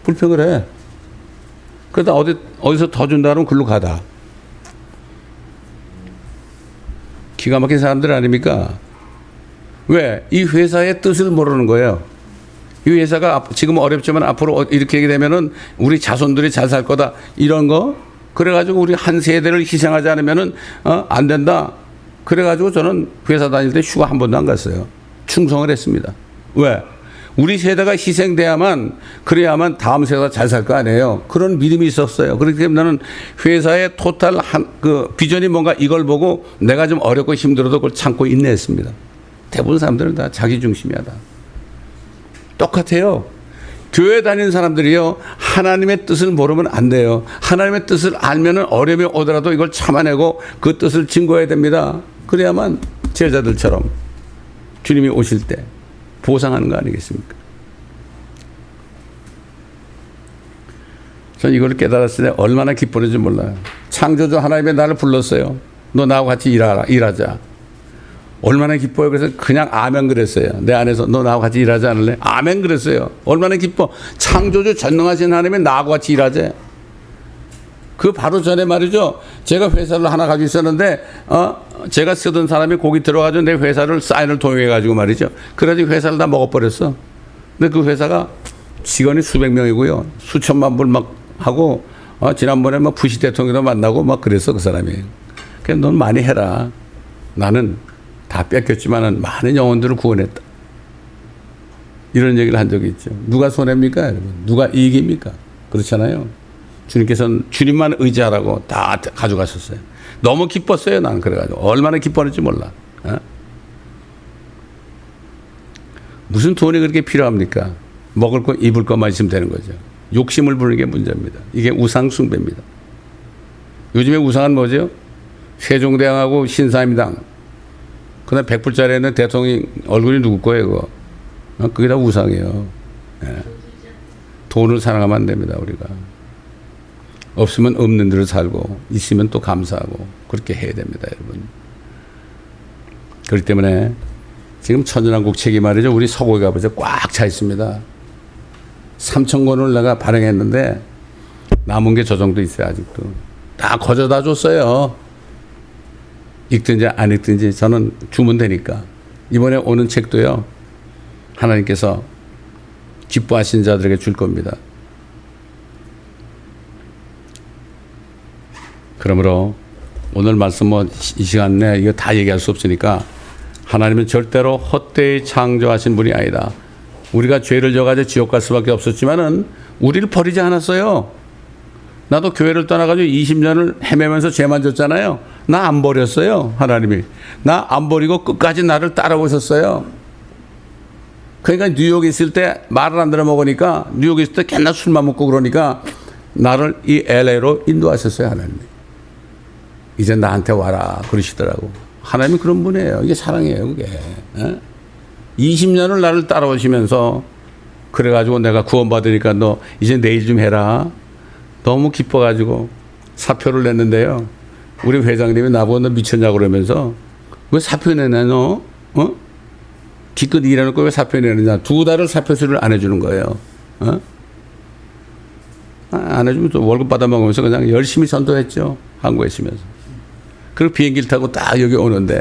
A: 불평을 해. 그러다 어디서 더 준다 그러면 글로 가다. 기가 막힌 사람들 아닙니까? 왜? 이 회사의 뜻을 모르는 거예요. 이 회사가 지금 어렵지만 앞으로 이렇게 하게 되면은 우리 자손들이 잘 살 거다. 이런 거. 그래가지고 우리 한 세대를 희생하지 않으면은, 안 된다. 그래가지고 저는 회사 다닐 때 휴가 한 번도 안 갔어요. 충성을 했습니다. 왜? 우리 세대가 희생돼야만, 그래야만 다음 세대가 잘 살 거 아니에요. 그런 믿음이 있었어요. 그렇기 때문에 나는 회사의 토탈 비전이 뭔가 이걸 보고 내가 좀 어렵고 힘들어도 그걸 참고 인내했습니다. 대부분 사람들은 다 자기 중심이야, 다. 똑같아요. 교회 다니는 사람들이요, 하나님의 뜻을 모르면 안 돼요. 하나님의 뜻을 알면은 어려움이 오더라도 이걸 참아내고 그 뜻을 증거해야 됩니다. 그래야만 제자들처럼 주님이 오실 때 보상하는 거 아니겠습니까? 전 이걸 깨달았을 때 얼마나 기뻤는지 몰라요. 창조주 하나님의 나를 불렀어요. 너 나하고 같이 일하자. 얼마나 기뻐요. 그래서 그냥 아멘 그랬어요. 내 안에서 너 나하고 같이 일하지 않을래? 아멘 그랬어요. 얼마나 기뻐. 창조주 전능하신 하나님이 나하고 같이 일하재. 그 바로 전에 말이죠. 제가 회사를 하나 가지고 있었는데, 제가 쓰던 사람이 거기 들어가지고 내 회사를 사인을 도용해가지고 말이죠. 그래가지고 회사를 다 먹어버렸어. 근데 그 회사가 직원이 수백 명이고요. 수천만 불 막 하고, 지난번에 막 부시 대통령도 만나고 막 그랬어, 그 사람이. 그냥 넌 많이 해라. 나는 다 뺏겼지만은 많은 영혼들을 구원했다. 이런 얘기를 한 적이 있죠. 누가 손해입니까, 여러분? 누가 이익입니까? 그렇잖아요. 주님께서는 주님만 의지하라고 다 가져가셨어요. 너무 기뻤어요, 나는. 그래가지고. 얼마나 기뻤는지 몰라. 무슨 돈이 그렇게 필요합니까? 먹을 거, 입을 것만 있으면 되는 거죠. 욕심을 부르는 게 문제입니다. 이게 우상숭배입니다. 요즘에 우상은 뭐죠? 세종대왕하고 신사임당. 그다음 100불짜리에는 대통령 얼굴이 누구 거예요, 그거? 그게 다 우상이에요. 예. 돈을 사랑하면 안 됩니다, 우리가. 없으면 없는 대로 살고, 있으면 또 감사하고, 그렇게 해야 됩니다, 여러분. 그렇기 때문에 지금 천연한국 책이 말이죠. 우리 서고에 가보자 꽉 차 있습니다. 3,000권을 내가 발행했는데, 남은 게 저 정도 있어요, 아직도. 다 거저다 줬어요. 읽든지 안 읽든지 저는 주면 되니까. 이번에 오는 책도요, 하나님께서 기뻐하신 자들에게 줄 겁니다. 그러므로 오늘 말씀 이 시간 내에 이거 다 얘기할 수 없으니까, 하나님은 절대로 헛되이 창조하신 분이 아니다. 우리가 죄를 져가지고 지옥 갈 수밖에 없었지만은 우리를 버리지 않았어요. 나도 교회를 떠나가지고 20년을 헤매면서 죄만 졌잖아요. 나 안 버렸어요, 하나님이. 나 안 버리고 끝까지 나를 따라오셨어요. 그러니까 뉴욕에 있을 때 말을 안 들어 먹으니까, 뉴욕에 있을 때 맨날 술만 먹고 그러니까 나를 이 LA로 인도하셨어요, 하나님이. 이제 나한테 와라 그러시더라고. 하나님이 그런 분이에요. 이게 사랑이에요, 그게. 20년을 나를 따라오시면서 그래가지고 내가 구원받으니까 너 이제 내일 좀 해라. 너무 기뻐가지고 사표를 냈는데요. 우리 회장님이 나보고 너 미쳤냐고 그러면서, 왜 사표 내냐 너? 기껏 일해놓고 왜 사표 내느냐. 2달을 사표수를 안 해주는 거예요. 안 해주면 또 월급 받아먹으면서 그냥 열심히 전도했죠. 한국에 있으면서. 그리고 비행기를 타고 딱 여기 오는데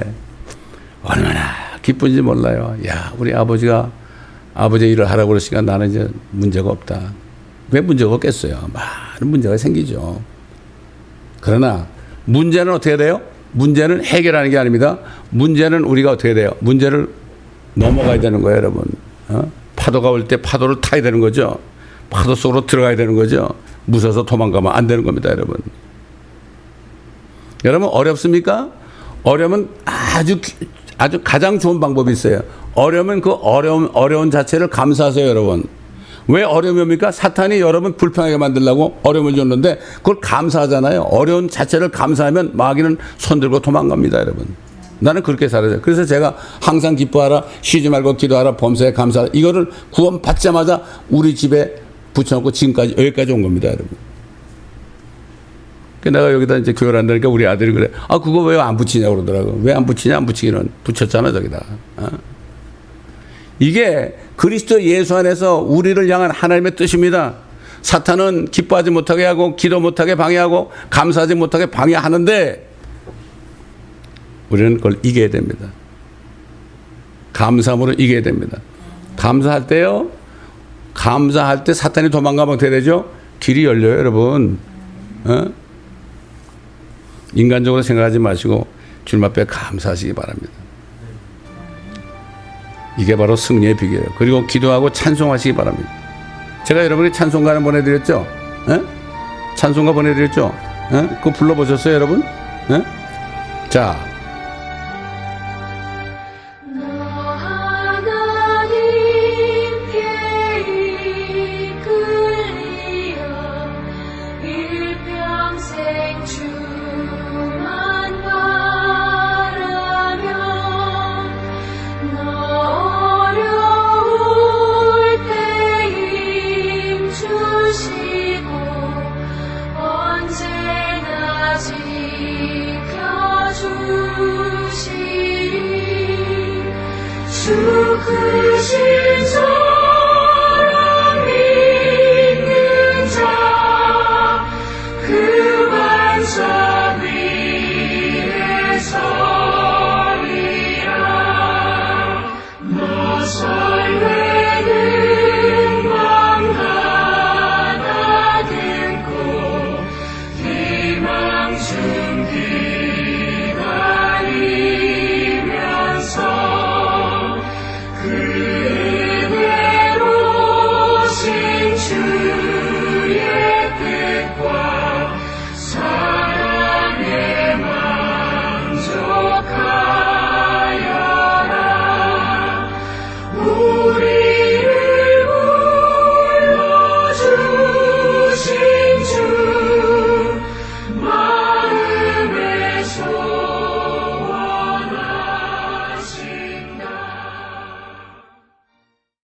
A: 얼마나 기쁜지 몰라요. 야, 우리 아버지가 아버지 일을 하라고 그러시니까 나는 이제 문제가 없다. 왜 문제가 없겠어요? 많은 문제가 생기죠. 그러나 문제는 어떻게 돼요? 문제는 해결하는 게 아닙니다. 문제는 우리가 어떻게 돼요? 문제를 넘어가야 되는 거예요, 여러분. 파도가 올 때 파도를 타야 되는 거죠. 파도 속으로 들어가야 되는 거죠. 무서워서 도망가면 안 되는 겁니다, 여러분. 여러분, 어렵습니까? 어려우면 아주 가장 좋은 방법이 있어요. 어려우면 그 어려운 자체를 감사하세요, 여러분. 왜 어려움이 옵니까? 사탄이 여러분 불편하게 만들려고 어려움을 줬는데 그걸 감사하잖아요. 어려운 자체를 감사하면 마귀는 손들고 도망갑니다, 여러분. 나는 그렇게 살아요. 그래서 제가 항상 기뻐하라, 쉬지 말고 기도하라, 범사에 감사하라. 이거를 구원 받자마자 우리 집에 붙여놓고 지금까지 여기까지 온 겁니다, 여러분. 내가 여기다 이제 교회를 한다니까 우리 아들이 그래. 아, 그거 왜 안 붙이냐고 그러더라고. 왜 안 붙이냐? 안 붙이기는. 붙였잖아, 저기다. 이게 그리스도 예수 안에서 우리를 향한 하나님의 뜻입니다. 사탄은 기뻐하지 못하게 하고 기도 못하게 방해하고 감사하지 못하게 방해하는데 우리는 그걸 이겨야 됩니다. 감사함으로 이겨야 됩니다. 감사할 때요. 감사할 때 사탄이 도망가면 어떻게 되죠? 길이 열려요, 여러분. 인간적으로 생각하지 마시고 주님 앞에 감사하시기 바랍니다. 이게 바로 승리의 비결이에요. 그리고 기도하고 찬송하시기 바랍니다. 제가 여러분이 찬송가를 보내드렸죠? 찬송가 보내드렸죠? 그거 불러보셨어요, 여러분? 자.
B: 주